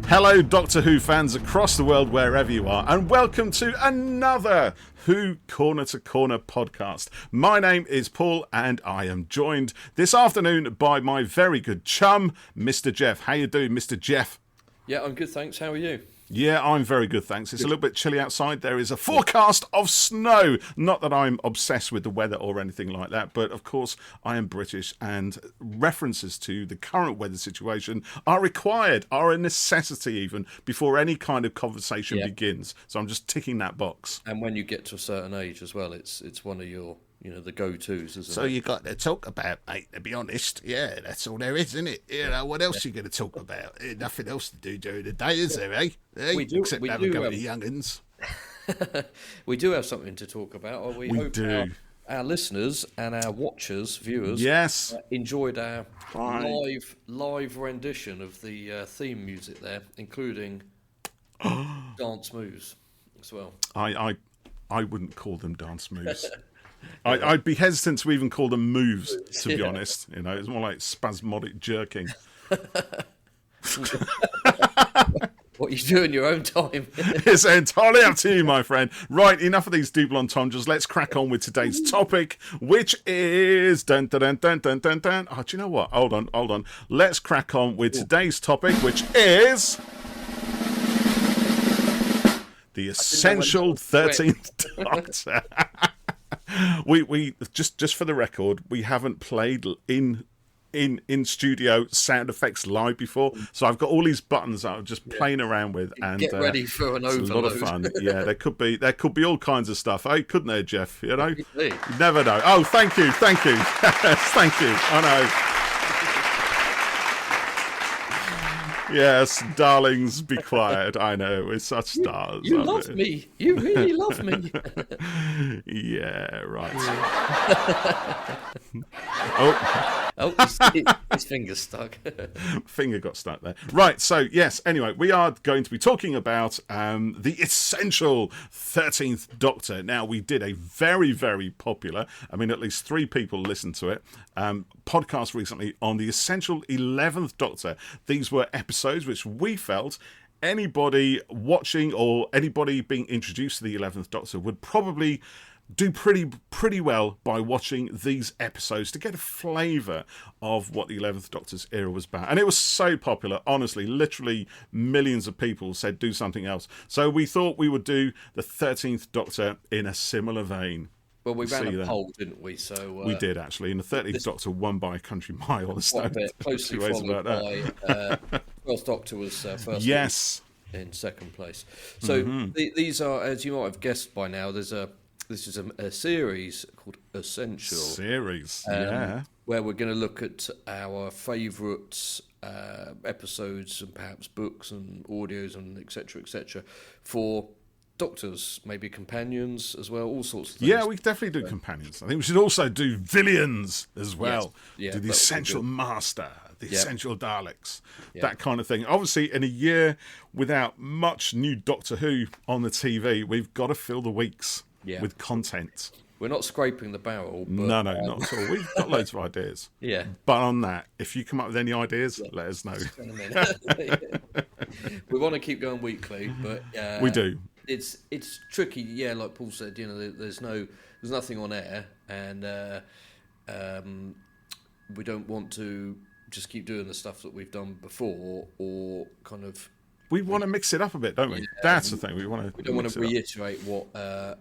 Hello, Doctor Who fans across the world, wherever you are, and welcome to another Who Corner to Corner podcast. My name is Paul, and I am joined this afternoon by my very good chum, Mr. Geoff. How you doing, Mr. Geoff? Yeah, I'm good, thanks. How are you? Yeah, I'm very good, thanks. It's a little bit chilly outside. There is a forecast of snow. Not that I'm obsessed with the weather or anything like that, but of course I am British, and references to the current weather situation are required, are a necessity even, before any kind of conversation begins. So I'm just ticking that box. And when you get to a certain age as well, it's one of your, the go-tos, isn't it? So you got to talk about, mate, to be honest. Yeah, that's all there is, isn't it? What else are you going to talk about? Nothing else to do during the day, is there, eh? We do. Except have a go at the young'uns. We do have something to talk about. We hope do. Our listeners and our watchers, viewers, enjoyed our live rendition of the theme music there, including dance moves as well. I wouldn't call them dance moves. I'd be hesitant to even call them moves, to be honest. It's more like spasmodic jerking. What you do in your own time. It's entirely up to you, my friend. Right, enough of these double entendres. Let's crack on with today's topic, which is... Dun, dun, dun, dun, dun, dun, dun. Oh, do you know what? Hold on. Let's crack on with today's topic, which is... the Essential 13th Doctor. We just for the record, we haven't played in studio sound effects live before, so I've got all these buttons that I'm just playing around with, and get ready for an overload. It's a lot of fun. Yeah, there could be all kinds of stuff. Hey, couldn't there, Geoff? You Indeed. never know. Oh, thank you. Yes, thank you. I know. Yes, darlings, be quiet. I know, we're such stars. You love me. You really love me. Yeah, right. His finger's stuck. Finger got stuck there. Right, so yes, anyway, we are going to be talking about the Essential 13th Doctor. Now, we did a very, very popular, at least 3 people listened to it, podcast recently on the Essential 11th Doctor. These were episodes which we felt anybody watching or anybody being introduced to the 11th Doctor would probably do pretty well by watching these episodes to get a flavour of what the 11th Doctor's era was about. And it was so popular, honestly, literally millions of people said do something else. So we thought we would do the 13th Doctor in a similar vein. Well, we ran a poll, didn't we? So we did, actually, and the 13th Doctor won by a country mile. There's no closely followed by 12th Doctor was first. Yes. In second place. So these are, as you might have guessed by now, this is a series called Essential. Where we're going to look at our favourite episodes and perhaps books and audios and etc. for Doctors, maybe companions as well, all sorts of things. Yeah, we definitely do companions. I think we should also do villains as well. Yes. Do the Essential Master, the Essential Daleks, that kind of thing. Obviously, in a year without much new Doctor Who on the TV, we've got to fill the weeks with content. We're not scraping the barrel. But, no, not at all. We've got loads of ideas. Yeah. But on that, if you come up with any ideas, let us know. We want to keep going weekly, but we do. It's tricky, like Paul said. There's nothing on air, and we don't want to just keep doing the stuff that we've done before, or kind of. We want to mix it up a bit, don't we? Yeah, that's the thing. We don't want to reiterate what other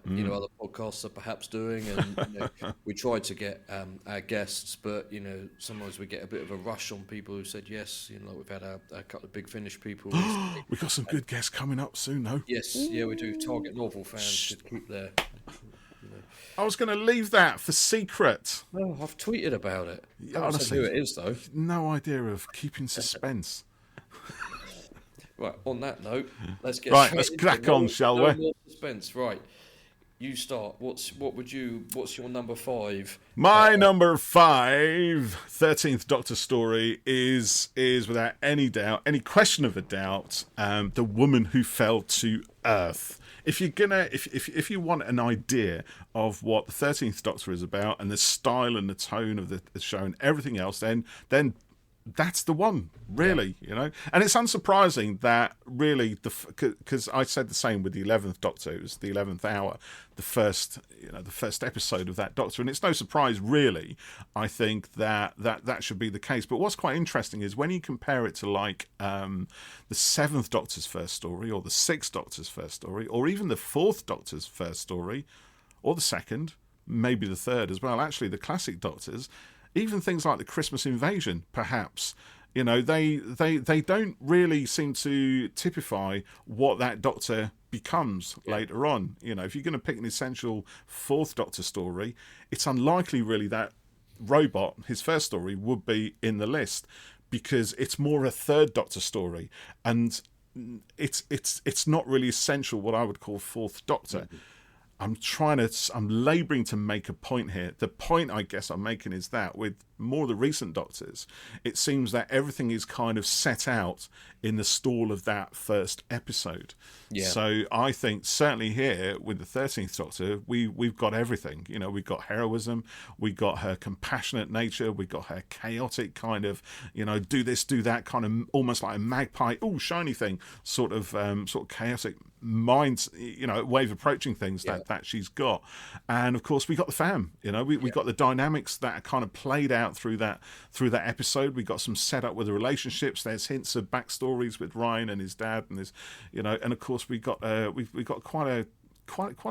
podcasts are perhaps doing, and we try to get our guests, but sometimes we get a bit of a rush on people who said yes. Like we've had a couple of Big Finish people. We've got some good guests coming up soon, though. Yes, we do. Target novel fans should keep their. I was going to leave that for secret. Well, I've tweeted about it. Honestly, who it is though. No idea of keeping suspense. Right, on that note, let's get let's crack on, shall we? More suspense. Right, you start. What's your number 5? My number 5 13th Doctor story is without any question of a doubt, the woman who fell to Earth. If you want an idea of what the 13th Doctor is about and the style and the tone of the show and everything else, then that's the one, really, And it's unsurprising that really, because I said the same with the 11th Doctor. It was the 11th hour, the first episode of that Doctor, and it's no surprise, really. I think that should be the case. But what's quite interesting is when you compare it to like the 7th Doctor's first story, or the 6th Doctor's first story, or even the 4th Doctor's first story, or the 2nd, maybe the 3rd as well. Actually, the classic Doctors. Even things like the Christmas Invasion, perhaps, they don't really seem to typify what that Doctor becomes later on. If you're going to pick an essential 4th Doctor story, it's unlikely really that Robot, his first story, would be in the list, because it's more a 3rd Doctor story, and it's not really essential what I would call 4th Doctor. Mm-hmm. I'm labouring to make a point here. The point I guess I'm making is that with more of the recent Doctors, it seems that everything is kind of set out in the stall of that first episode. Yeah. So I think certainly here with the 13th Doctor, we've got everything. We've got heroism, we've got her compassionate nature, we've got her chaotic kind of, do this, do that, kind of almost like a magpie, shiny thing, sort of chaotic minds, way of approaching things that she's got. And of course we got the fam, we got the dynamics that are kind of played out through that episode. We got some setup with the relationships. There's hints of backstories with Ryan and his dad and his, and of course we got we've got quite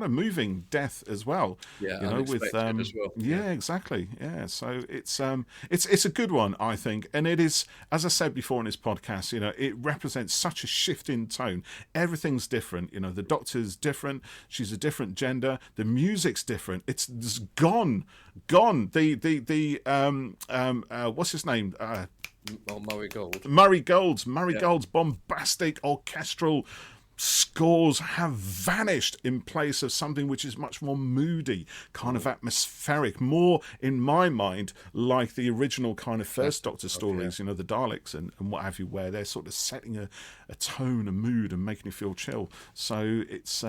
a moving death as well. Yeah, with as well. Yeah, exactly. Yeah, so it's a good one, I think, and it is, as I said before in this podcast, it represents such a shift in tone. Everything's different. The Doctor's different. She's a different gender. The music's different. It's just gone. The what's his name? Murray Gold. Murray Gold's bombastic orchestral scores have vanished in place of something which is much more moody, kind of atmospheric, more in my mind like the original kind of first Doctor stories, the Daleks and what have you, where they're sort of setting a tone, a mood, and making you feel chill. So it's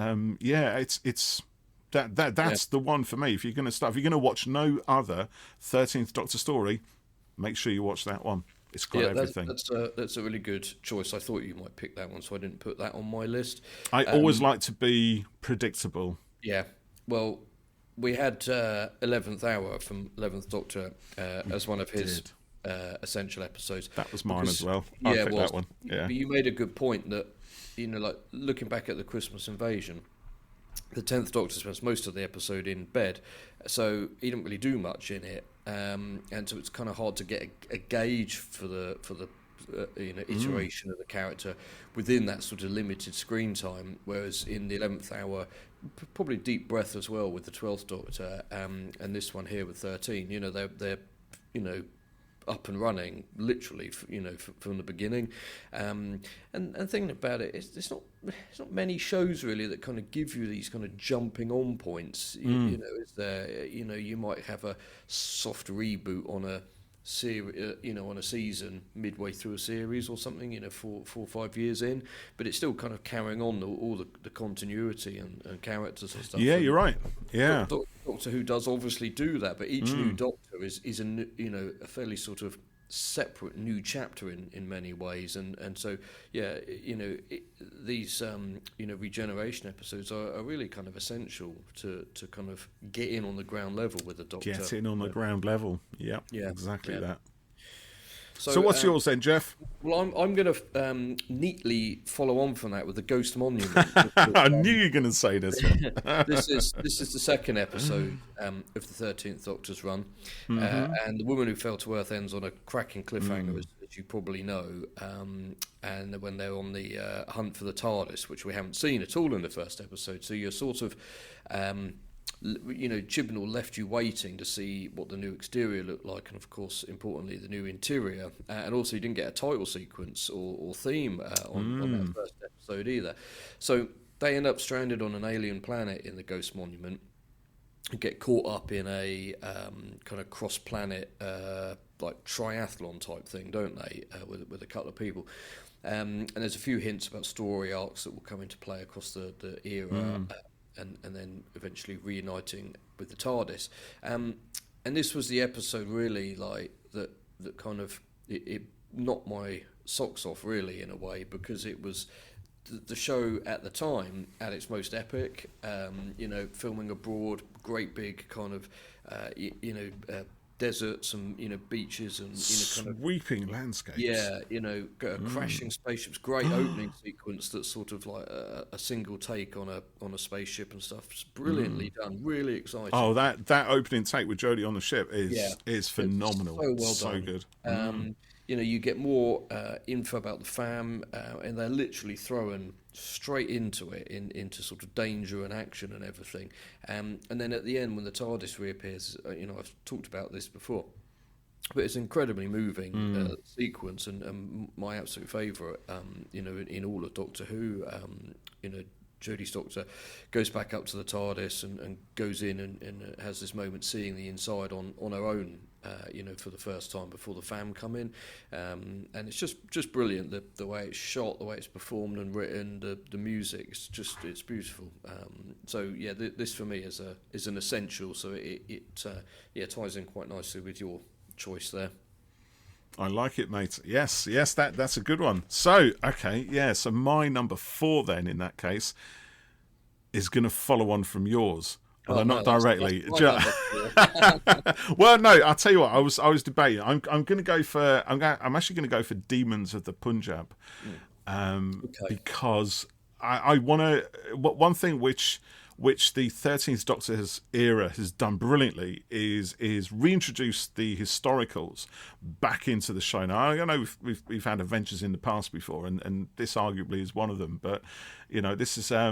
that's the one for me. If you're going to watch no other 13th Doctor story, make sure you watch that one. It's got everything. That's a really good choice. I thought you might pick that one, so I didn't put that on my list. I always like to be predictable. Yeah. Well, we had 11th Hour from 11th Doctor as one of his essential episodes. That was mine as well. I picked that one. Yeah. But you made a good point that, like looking back at the Christmas Invasion, the 10th Doctor spends most of the episode in bed, so he didn't really do much in it. And so it's kind of hard to get a gauge for the iteration of the character within that sort of limited screen time. Whereas in the 11th Hour, probably deep breath as well with the 12th Doctor, and this one here with 13. They're up and running literally, from the beginning. And thinking about it, it's not many shows really that kind of give you these kind of jumping on points. Is there? You might have a soft reboot on a series, on a season midway through a series or something, 4 or 5 years in, but it's still kind of carrying on all the continuity and characters and stuff. Yeah, you're right. Yeah, Doctor Who does obviously do that, but each new Doctor is a fairly sort of separate new chapter in many ways, and so these regeneration episodes are really kind of essential to kind of get in on the ground level with the Doctor. Get in on the ground level. Yeah, exactly that. So what's yours then, Geoff? Well, I'm going to neatly follow on from that with the Ghost Monument. I knew you were going to say this one. This is the second episode of the 13th Doctor's run, and The Woman Who Fell to Earth ends on a cracking cliffhanger, as you probably know. And when they're on the hunt for the TARDIS, which we haven't seen at all in the first episode, so you're sort of Chibnall left you waiting to see what the new exterior looked like, and of course, importantly, the new interior. And also, you didn't get a title sequence or theme on that first episode either. So they end up stranded on an alien planet in the Ghost Monument and get caught up in a kind of cross-planet like triathlon type thing, don't they? With a couple of people. And there's a few hints about story arcs that will come into play across the era. And then eventually reuniting with the TARDIS. And this was the episode really like that kind of it knocked my socks off really in a way, because it was the show at the time at its most epic. Filming abroad, great big kind of deserts and beaches and kind of sweeping landscapes. Yeah, crashing spaceships. Great opening sequence that's sort of like a single take on a spaceship and stuff. It's brilliantly done. Really exciting. Oh, that opening take with Jodie on the ship is phenomenal. It's so well done. Good. You get more info about the fam, and they're literally throwing straight into it, into sort of danger and action and everything. And then at the end, when the TARDIS reappears, I've talked about this before, but it's an incredibly moving sequence, and my absolute favourite, in all of Doctor Who, Jodie's Doctor goes back up to the TARDIS and goes in and has this moment seeing the inside on her own, for the first time before the fam come in, and it's just brilliant, the way it's shot, the way it's performed and written, the music, it's beautiful. This for me is an essential, so it ties in quite nicely with your choice there. I like it, mate. Yes, that's a good one. So, so my number 4 then, in that case, is going to follow on from yours. Although not directly. Well, no, I'll tell you what, I was debating. I'm going to go for, I'm actually going to go for Demons of the Punjab. Because I want to, one thing which the 13th Doctor's era has done brilliantly is reintroduce the historicals back into the show. Now, I know we've had adventures in the past before, and this arguably is one of them. But this is I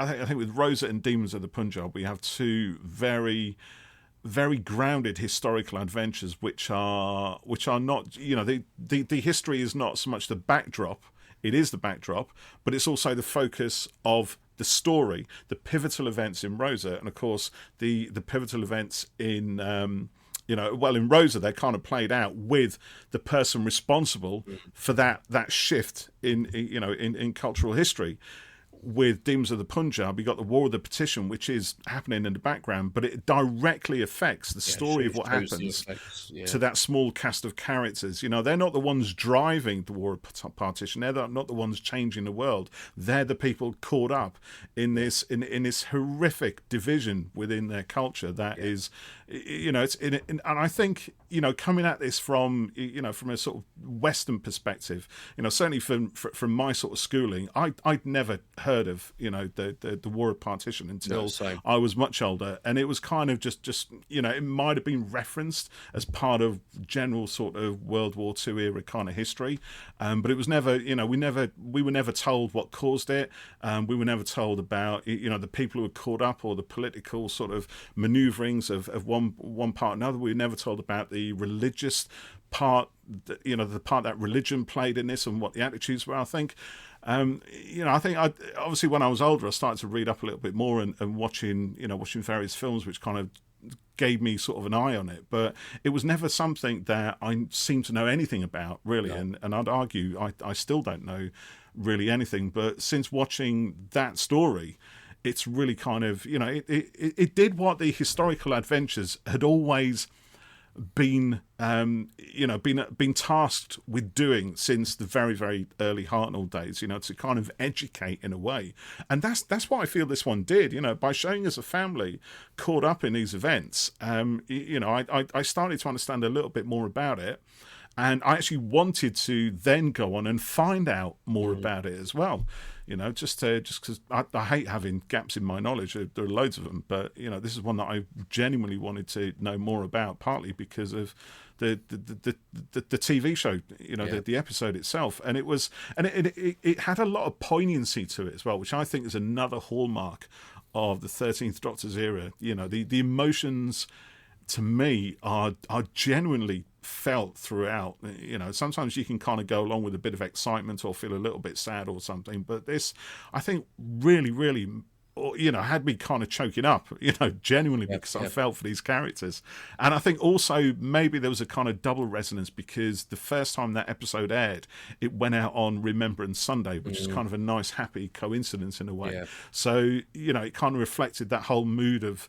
think with Rosa and Demons of the Punjab, we have two very, very grounded historical adventures, which are not, the history is not so much the backdrop. It is the backdrop, but it's also the focus of the story, the pivotal events in Rosa, and of course the pivotal events in in Rosa, they're kind of played out with the person responsible for that shift in cultural history. With Demons of the Punjab, you got the War of the Petition, which is happening in the background, but it directly affects the story of what happens to that small cast of characters. They're not the ones driving the War of Partition. They're not the ones changing the world. They're the people caught up in this horrific division within their culture. That is, and I think coming at this from from a sort of Western perspective, certainly from my sort of schooling, I'd never heard of the War of Partition until I was much older, and it was kind of just it might have been referenced as part of general sort of World War II era kind of history, but it was never we were never told what caused it. We were never told about the people who were caught up or the political sort of maneuverings of one part or another. We were never told about the religious part, the part that religion played in this and what the attitudes were. I think obviously when I was older, I started to read up a little bit more and watching various films which kind of gave me sort of an eye on it, but it was never something that I seemed to know anything about really. No. And I'd argue I still don't know really anything, but since watching that story, it's really kind of, it did what the historical adventures had always been tasked with doing since the very, very early Hartnell days, to kind of educate in a way. And that's what I feel this one did, by showing us a family caught up in these events. I started to understand a little bit more about it. And I actually wanted to then go on and find out more about it as well. Just because I hate having gaps in my knowledge. There are loads of them, but this is one that I genuinely wanted to know more about, partly because of the TV show, the episode itself, and it had a lot of poignancy to it as well, which I think is another hallmark of the 13th Doctor's era. The emotions to me are genuinely felt throughout. Sometimes you can kind of go along with a bit of excitement or feel a little bit sad or something, but this, I think, really, really had me kind of choking up, genuinely, because I felt for these characters. And I think also maybe there was a kind of double resonance because the first time that episode aired, it went out on Remembrance Sunday, which is kind of a nice, happy coincidence in a way. Yeah. So, it kind of reflected that whole mood of,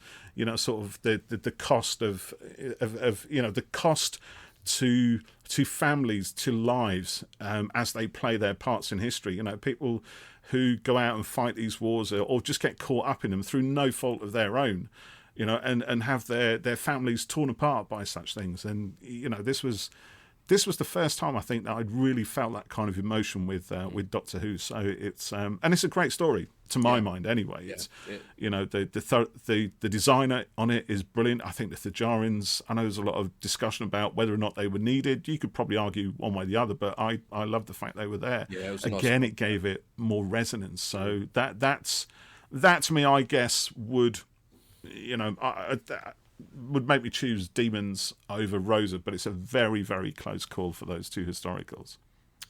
sort of the cost of the cost to families, to lives, as they play their parts in history. You know, people who go out and fight these wars or just get caught up in them through no fault of their own, you know, and have their families torn apart by such things. And, you know, this was the first time I think that I'd really felt that kind of emotion with Doctor Who. So it's and it's a great story to my mind anyway. It's you know, the designer on it is brilliant. I think the Thajarans, I know there's a lot of discussion about whether or not they were needed. You could probably argue one way or the other, but I love the fact they were there. Yeah, again, it gave it more resonance. So that to me, I guess, would, you know, would make me choose Demons over Rosa, but it's a very, very close call for those two historicals.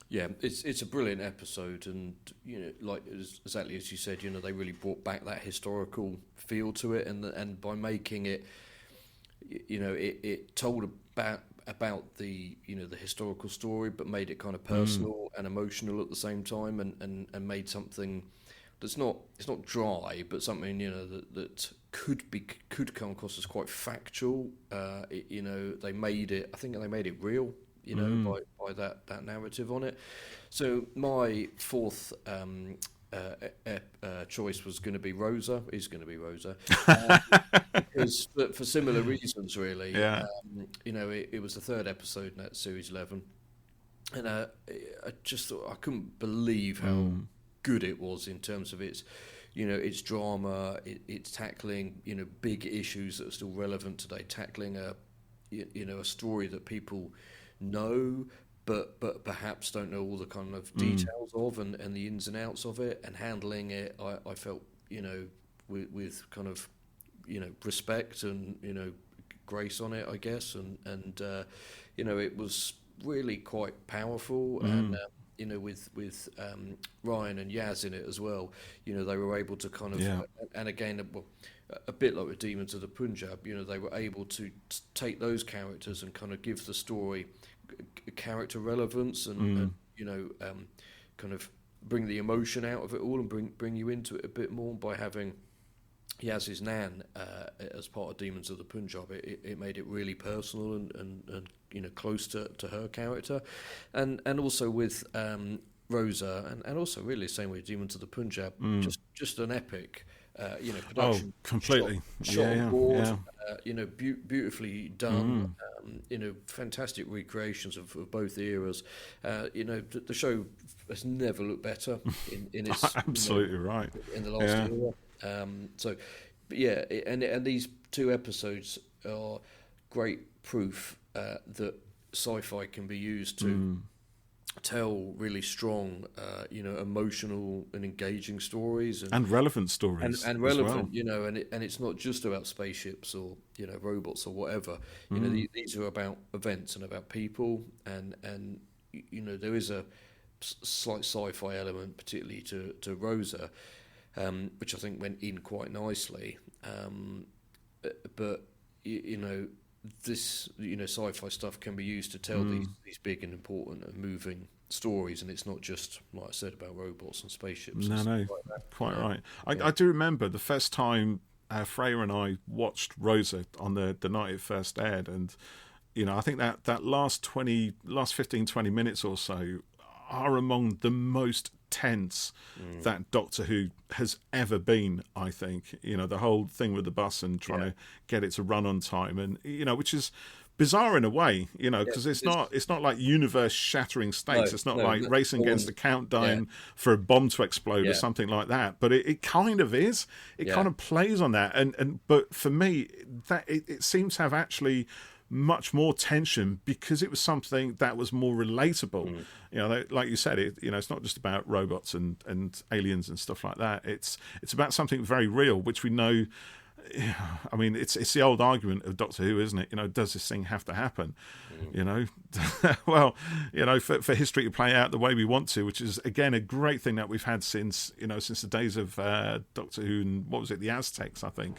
Yeah, it's a brilliant episode, and, you know, like exactly as you said, you know, they really brought back that historical feel to it, and by making it, you know, it told about the, you know, the historical story, but made it kind of personal and emotional at the same time, and made something that's not, it's not dry, but something, you know, that could come across as quite factual. You know, they made it, I think they made it real, you know, by that narrative on it. So my fourth choice was going to be Rosa. Is going to be Rosa, because for similar reasons, really. Yeah. You know, it was the third episode in that series 11, and I just thought, I couldn't believe how good it was in terms of its, you know, its drama, it's tackling, you know, big issues that are still relevant today, tackling a, you know, a story that people know, but perhaps don't know all the kind of details of, and the ins and outs of it, and handling it, I felt, you know, with kind of, you know, respect and, you know, grace on it, I guess, and you know, it was really quite powerful, and you know, with Ryan and Yaz in it as well, you know, they were able to kind of, and again, a bit like with Demons of the Punjab, you know, they were able to take those characters and kind of give the story character relevance, and you know, kind of bring the emotion out of it all, and bring you into it a bit more by having Yaz's Nan as part of Demons of the Punjab. It made it really personal and you know, close to her character, and also with Rosa, and also really the same with Demons of the Punjab, just an epic, you know, production. Oh, completely. Shot on board, you know, beautifully done. You know, fantastic recreations of both eras. You know, the show has never looked better in its absolutely, you know, right, in the last era. So, but yeah, and these two episodes are great proof that sci-fi can be used to tell really strong, you know, emotional and engaging stories, and relevant stories, and relevant, you know, and it's not just about spaceships or, you know, robots or whatever. You know, these are about events and about people, and you know, there is a slight sci-fi element, particularly to Rosa, which I think went in quite nicely. But you know, this, you know, sci-fi stuff can be used to tell these big and important and moving stories, and it's not just, like I said, about robots and spaceships. No, like that. Quite right. I do remember the first time Freya and I watched Rosa on the night it first aired, and, you know, I think that last 15, 20 minutes or so are among the most tense that Doctor Who has ever been, I think. You know, the whole thing with the bus and trying to get it to run on time, and, you know, which is bizarre in a way, you know, because it's not like universe shattering stakes. It's not like racing against the countdown for a bomb to explode or something like that. But it kind of is. It kind of plays on that, and but for me, that it seems to have actually much more tension because it was something that was more relatable. You know, like you said, you know, it's not just about robots and aliens and stuff like that. It's about something very real, which we know. I mean, it's the old argument of Doctor Who, isn't it? You know, does this thing have to happen? You know, well, you know, for history to play out the way we want to, which is again a great thing that we've had since the days of Doctor Who and what was it, the Aztecs, I think.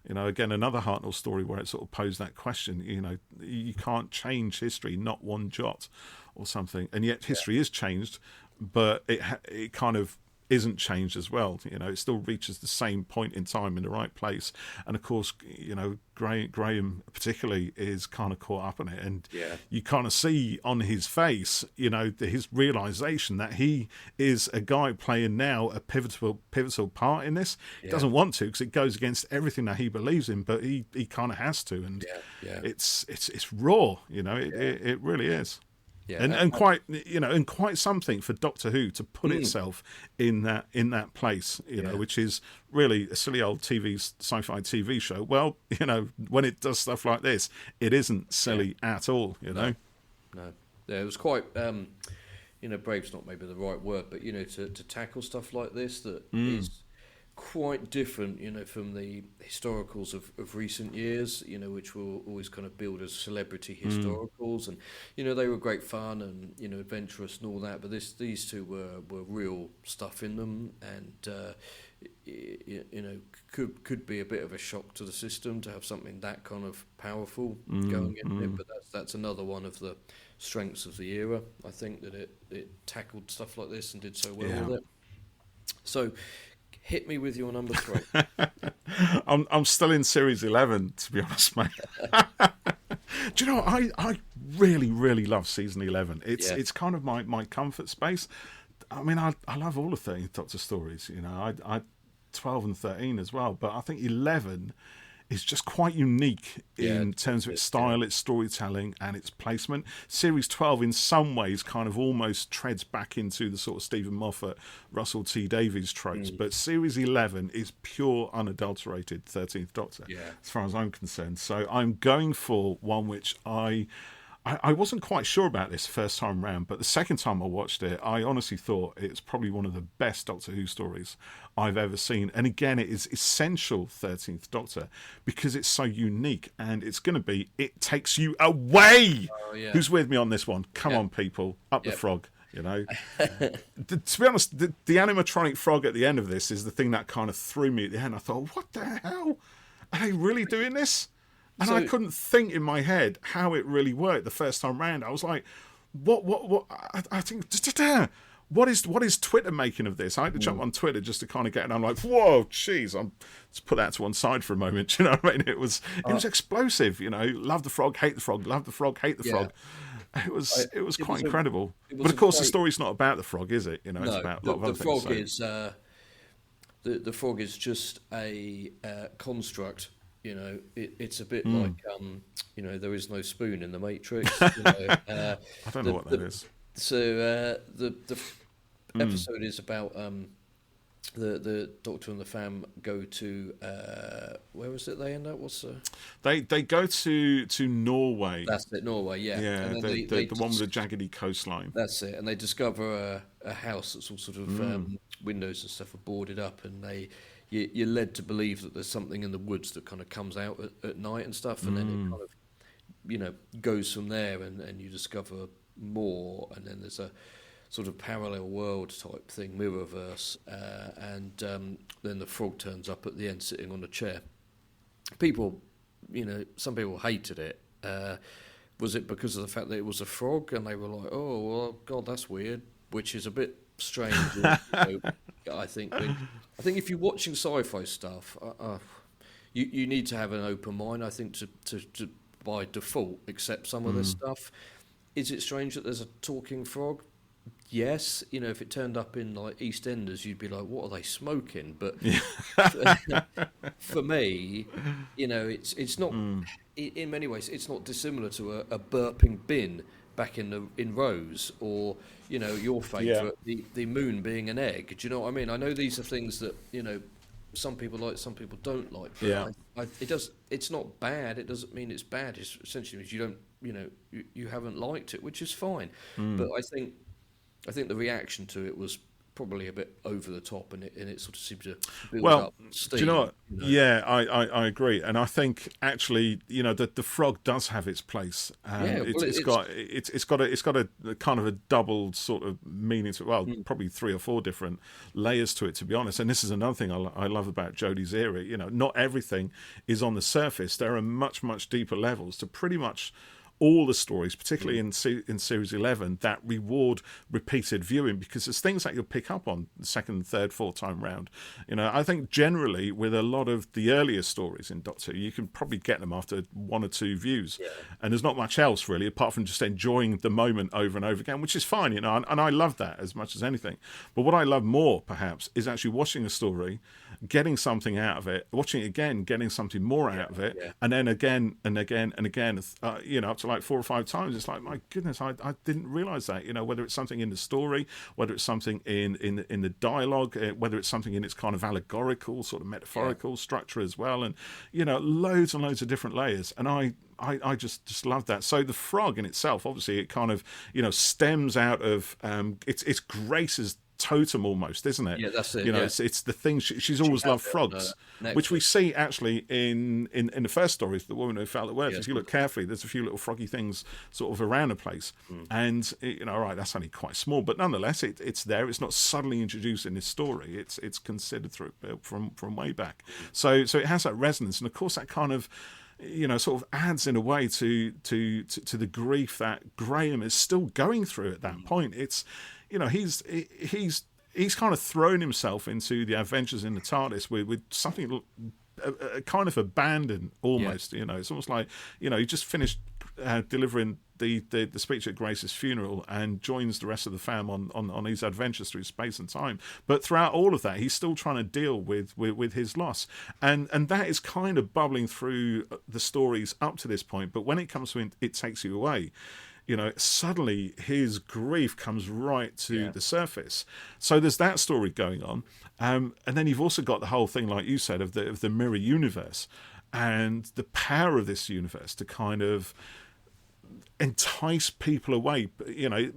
You know, again, another Hartnell story where it sort of posed that question. You know, you can't change history, not one jot, or something, and yet history is changed, but it kind of isn't changed as well. It still reaches the same point in time in the right place. And of course, Graham particularly is kind of caught up in it, and you kind of see on his face, his realization that he is a guy playing now a pivotal part in this. He doesn't want to, because it goes against everything that he believes in, but he kind of has to, and it's raw. It really is. Yeah, and quite something for Doctor Who to put itself in that place, which is really a silly old sci-fi TV show. Well, when it does stuff like this, it isn't silly at all. No. Yeah, it was quite. Brave's not maybe the right word, but to tackle stuff like this that is quite different, from the historicals of recent years, which were always kind of billed as celebrity historicals, and they were great fun and adventurous and all that. But these two were real stuff in them, and could be a bit of a shock to the system to have something that kind of powerful going in it. But that's another one of the strengths of the era. I think that it tackled stuff like this and did so well with it. So. Hit me with your number 3. I'm still in series 11, to be honest, mate. Do you know what? I really, really love season 11. It's kind of my comfort space. I mean, I love all the 13th Doctor stories. I 12 and 13 as well, but I think 11 is just quite unique in terms of its style, its storytelling, and its placement. Series 12, in some ways, kind of almost treads back into the sort of Stephen Moffat, Russell T Davies tropes. But Series 11 is pure, unadulterated 13th Doctor, as far as I'm concerned. So I'm going for one which I wasn't quite sure about this first time round, but the second time I watched it, I honestly thought it's probably one of the best Doctor Who stories I've ever seen. And again, it is essential 13th Doctor because it's so unique, and it's going to be It Takes You Away. Who's with me on this one? Come on, people. Up the frog. To be honest, the animatronic frog at the end of this is the thing that kind of threw me at the end. I thought, what the hell? Are they really doing this? And I couldn't think in my head how it really worked the first time round. I was like, what? I think, what is Twitter making of this? I had to jump on Twitter just to kind of get it. And I'm like, whoa, jeez, let's put that to one side for a moment. You know what I mean? It was explosive. Love the frog, hate the frog, love the frog, hate the frog. It was quite incredible. But of course, the story's not about the frog, is it? It's about a lot of other things. The frog is just a construct. It's a bit like there is no spoon in the Matrix. I don't know what that is. So the episode is about the Doctor and the fam go to where was it they end up? They go to Norway. That's it, Norway. Yeah. And the one with the jaggedy coastline. That's it, and they discover a house that's all sort of windows and stuff are boarded up, and you're led to believe that there's something in the woods that kind of comes out at night and stuff, and then it kind of, goes from there, and you discover more, and then there's a sort of parallel world type thing, mirrorverse, and then the frog turns up at the end sitting on a chair. People, some people hated it. Was it because of the fact that it was a frog, and they were like, oh, well, God, that's weird, which is a bit strange. I think if you're watching sci-fi stuff, you need to have an open mind. I think to by default accept some of this stuff. Is it strange that there's a talking frog? Yes. If it turned up in like EastEnders, you'd be like, what are they smoking? But for me, it's not. In many ways, it's not dissimilar to a burping bin back in Rose, or your favourite, the moon being an egg. Do you know what I mean? I know these are things that some people like, some people don't like. But it's not bad. It doesn't mean it's bad. It essentially means you don't, you haven't liked it, which is fine. But I think the reaction to it was probably a bit over the top, and it sort of seemed to build up steam. Do you know what? Yeah, I agree, and I think actually, the frog does have its place. It's got a kind of a double sort of meaning to it. Well, probably 3 or 4 different layers to it, to be honest. And this is another thing I love about Jodie's era. Not everything is on the surface. There are much deeper levels to pretty much all the stories, particularly in series 11, that reward repeated viewing, because there's things that you'll pick up on the second, third, fourth time round. I think generally with a lot of the earlier stories in Doctor Who, you can probably get them after one or two views, and there's not much else really apart from just enjoying the moment over and over again, which is fine, and I love that as much as anything. But what I love more perhaps is actually watching a story, getting something out of it, watching it again, getting something more out of it, and then again and again and again, up to like 4 or 5 times. It's like, my goodness, I didn't realise that. Whether it's something in the story, whether it's something in the dialogue, whether it's something in its kind of allegorical, sort of metaphorical structure as well, and loads and loads of different layers. And I just love that. So the frog in itself, obviously, it kind of stems out of it's Grace's totem almost, isn't it? Yeah, that's it. It's the thing. She's always loved frogs, which we see actually in the first story, The Woman Who Fell at Work. If you look carefully, there's a few little froggy things sort of around the place, and right, that's only quite small, but nonetheless, it's there. It's not suddenly introduced in this story. It's considered through from way back. So it has that resonance, and of course that kind of sort of adds in a way to the grief that Graham is still going through at that point. It's he's kind of thrown himself into the adventures in the TARDIS with something kind of abandoned almost. It's almost like he just finished delivering the speech at Grace's funeral and joins the rest of the fam on his adventures through space and time. But throughout all of that, he's still trying to deal with his loss, and that is kind of bubbling through the stories up to this point. But when it comes to It Takes You Away, suddenly his grief comes right to the surface. So there's that story going on, and then you've also got the whole thing, like you said, of the mirror universe and the power of this universe to kind of entice people away,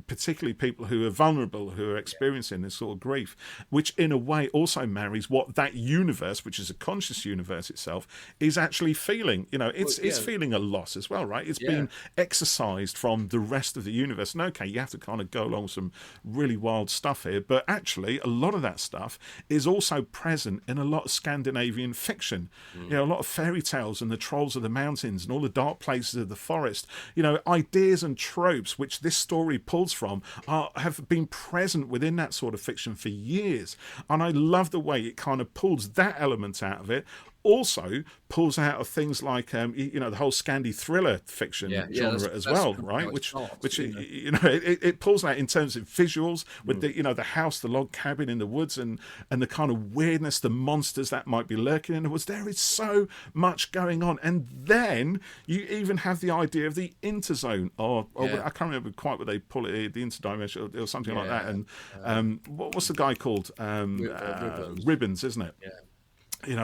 particularly people who are vulnerable, who are experiencing this sort of grief, which in a way also marries what that universe, which is a conscious universe itself, is actually feeling. It's feeling a loss as well, right? It's being exercised from the rest of the universe. And okay, you have to kind of go along with some really wild stuff here, but actually a lot of that stuff is also present in a lot of Scandinavian fiction. A lot of fairy tales and the trolls of the mountains and all the dark places of the forest. Ideas and tropes which this story pulls from have been present within that sort of fiction for years, and I love the way it kind of pulls that element out of it. Also pulls out of things like the whole Scandi thriller fiction genre as well, right? Which it pulls out in terms of visuals with the house, the log cabin in the woods, and the kind of weirdness, the monsters that might be lurking in the woods. There is so much going on, and then you even have the idea of the interzone, or I can't remember quite what they pull it, the interdimensional or something like that. And what's the guy called? Ribbons, isn't it? Yeah.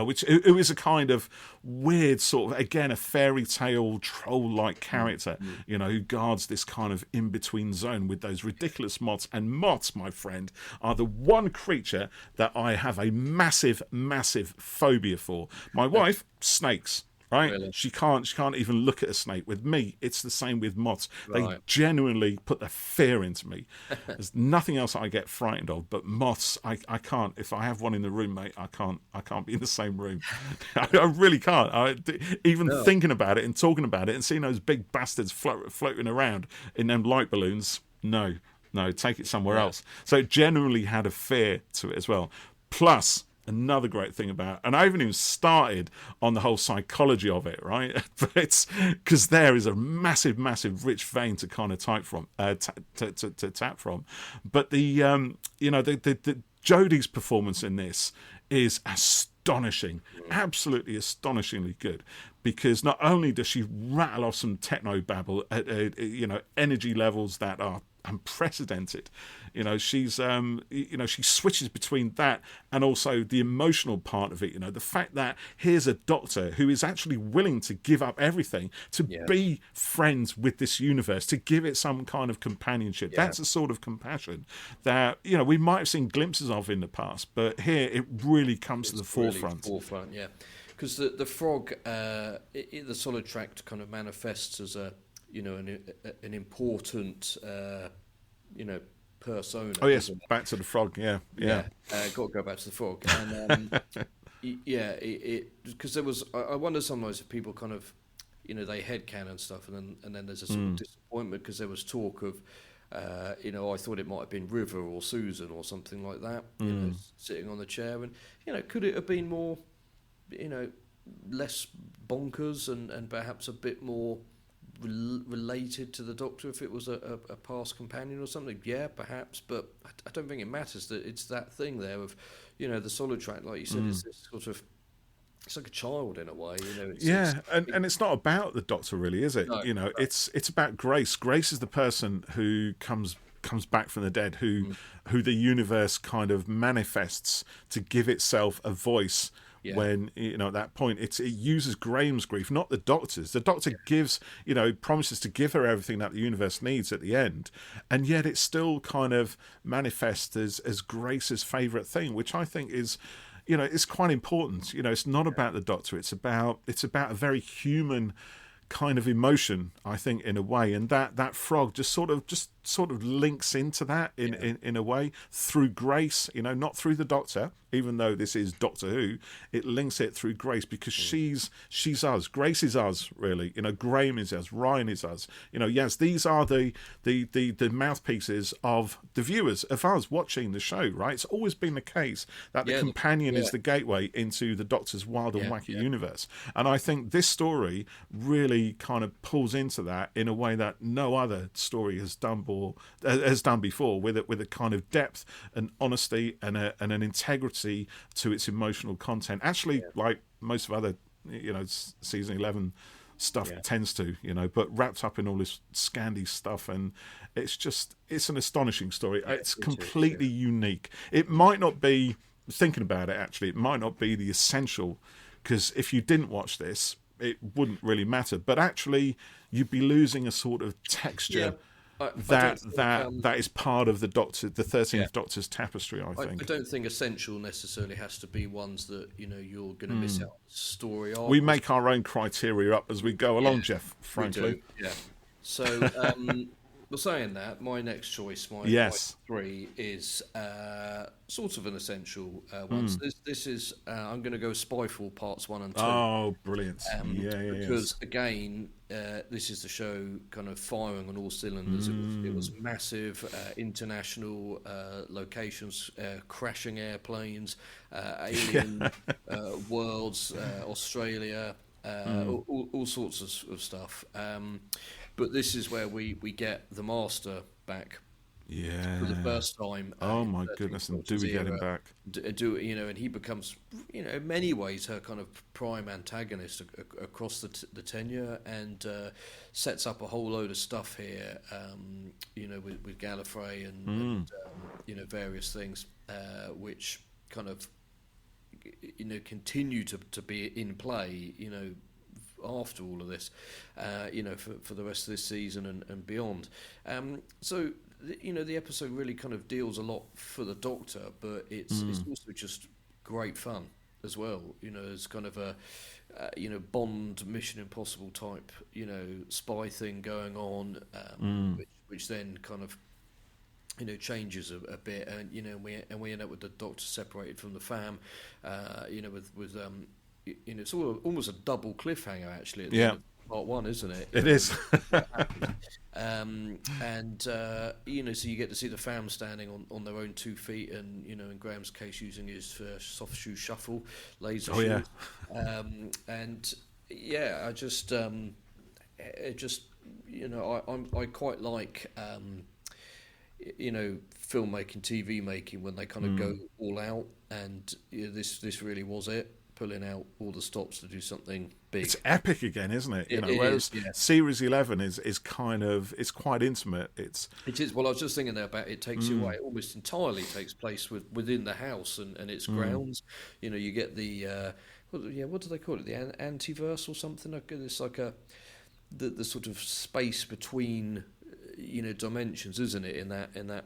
Which it was a kind of weird sort of, again, a fairy tale troll-like character, who guards this kind of in-between zone with those ridiculous moths. And moths, my friend, are the one creature that I have a massive, massive phobia for. My wife, snakes. Right? Really? She can't even look at a snake. With me, it's the same with moths. Right. They genuinely put the fear into me. There's nothing else I get frightened of, but moths, I can't. If I have one in the room, mate, I can't be in the same room. I really can't. Thinking about it and talking about it and seeing those big bastards floating around in them light balloons, no, take it somewhere else. So it generally had a fear to it as well. Plus, another great thing about, and I haven't even started on the whole psychology of it, right? But it's because there is a massive, massive rich vein to kind of tap from. But the Jodie's performance in this is astonishing, absolutely astonishingly good. Because not only does she rattle off some techno babble at energy levels that are unprecedented, she switches between that and also the emotional part of it. The fact that here's a doctor who is actually willing to give up everything to be friends with this universe, to give it some kind of companionship. That's a sort of compassion that we might have seen glimpses of in the past, but here it really comes to the forefront. Because the frog, the solid tract kind of manifests as an important, persona. Oh yes, back to the frog. Yeah. Got to go back to the frog, and because there was, I wonder sometimes if people kind of they headcanon stuff, and then there's a sort of disappointment because there was talk of, I thought it might have been River or Susan or something like that, sitting on the chair, and could it have been more, less bonkers and perhaps a bit more related to the Doctor if it was a past companion or something? Yeah, perhaps, but I don't think it matters that it's that thing there of, the solid track, like you said, is this sort of, it's like a child in a way, and it's not about the Doctor really, is it? No, it's about Grace. Grace is the person who comes back from the dead, who the universe kind of manifests to give itself a voice. Yeah. When at that point it uses Graham's grief, not the Doctor's. The Doctor gives, promises to give her everything that the universe needs at the end, and yet it still kind of manifests as Grace's favourite thing, which I think is, it's quite important. It's not about the Doctor. It's about a very human kind of emotion, I think, in a way, and that frog just sort of links into that in a way through Grace, not through the Doctor, even though this is Doctor Who. It links it through Grace because she's us. Grace is us, really. Graham is us. Ryan is us. Yes, these are the mouthpieces of the viewers, of us watching the show, right? It's always been the case that the companion is the gateway into the Doctor's wild and wacky universe, and I think this story really kind of pulls into that in a way that no other story has done before, with a kind of depth and honesty and an integrity to its emotional content. Actually, like most of other, season 11 stuff tends to, but wrapped up in all this Scandi stuff, and it's an astonishing story. It's completely unique. It might not be, thinking about it, actually, it might not be the essential, because if you didn't watch this, it wouldn't really matter. But actually, you'd be losing a sort of texture. That is part of the 13th Doctor's tapestry, I think. I don't think essential necessarily has to be ones that you're going to miss out on the story of. We make our own criteria up as we go along, Geoff, frankly. We do. Yeah. So, well, saying that, my next choice, my 3, is sort of an essential one. So this is, I'm going to go Spyfall Parts 1 and 2. Oh, brilliant. Because, again, this is the show kind of firing on all cylinders. It was massive, international locations, crashing airplanes, alien worlds, Australia, all sorts of stuff. But this is where we get the Master back. Yeah. For the first time. Oh my goodness! And do we get him back? And he becomes, in many ways, her kind of prime antagonist across the tenure, and sets up a whole load of stuff here. With Gallifrey and various things, which kind of continue to be in play. After all of this, for the rest of this season and beyond. So, the episode really kind of deals a lot for the Doctor, but it's also just great fun as well. It's kind of a, Bond, Mission Impossible type, spy thing going on, which then kind of, changes a bit, and we end up with the Doctor separated from the fam, with it's almost a double cliffhanger actually at the end of part 1, isn't it? It is. So you get to see the fam standing on their own 2 feet, and in Graham's case using his soft shoe shuffle, laser shoes. I quite like filmmaking, TV making, when they kind of go all out, and this really was it. Pulling out all the stops to do something big. It's epic again, isn't it? Whereas Series 11 is kind of, it's quite intimate. It is. Well, I was just thinking there about it takes you away. It almost entirely takes place within the house and its grounds. You get the what do they call it? The antiverse or something? It's like the sort of space between dimensions, isn't it? In that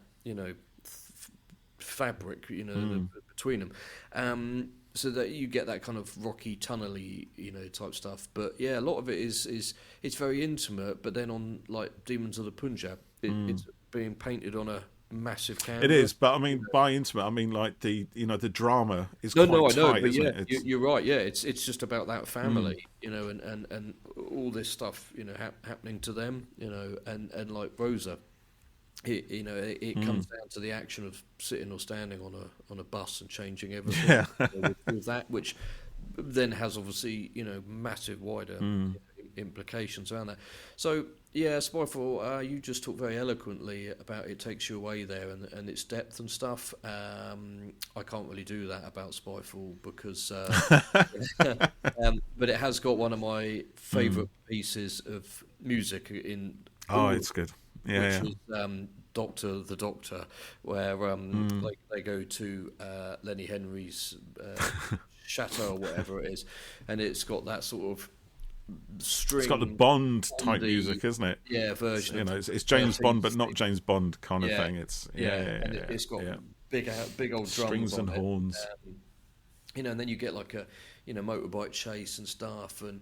fabric between them. So that you get that kind of rocky, tunnely, type stuff. But a lot of it is it's very intimate. But then on like Demons of the Punjab, it's being painted on massive canvas. It is, but I mean, by intimate, I mean like the drama is No, quite no, I know, tight, but isn't yeah, it? It's, you're right. Yeah, it's just about that family, and all this stuff, happening to them, and like Rosa, it comes down to the action of sitting or standing on a bus and changing everything. Yeah. With that, which then has obviously massive wider implications around that. So yeah, Spyfall, you just talked very eloquently about it takes you away there and its depth and stuff. I can't really do that about Spyfall because, but it has got one of my favourite pieces of music in. Oh, it's good. Yeah, which is Doctor the Doctor, where they go to Lenny Henry's chateau or whatever it is, and it's got that sort of string. It's got the Bond type music, isn't it? Yeah, version. It's James Bond, but not James Bond kind of thing. It's it's got big old drums, strings and horns. And then you get like a motorbike chase and stuff, and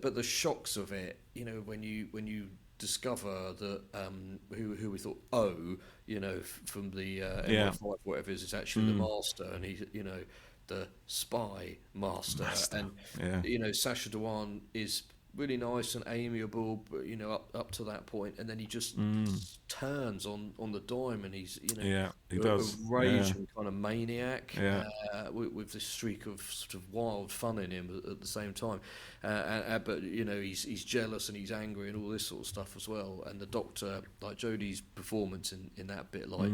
but the shocks of it, when you discover that who we thought from the MI5 whatever it is, it's actually the master, and he's the spy master. And Sacha Dhawan is really nice and amiable, but up to that point, and then he just turns on the dime, and he's he does a raging kind of maniac with this streak of sort of wild fun in him at the same time, but he's jealous and he's angry and all this sort of stuff as well. And the Doctor, like Jodie's performance in that bit, like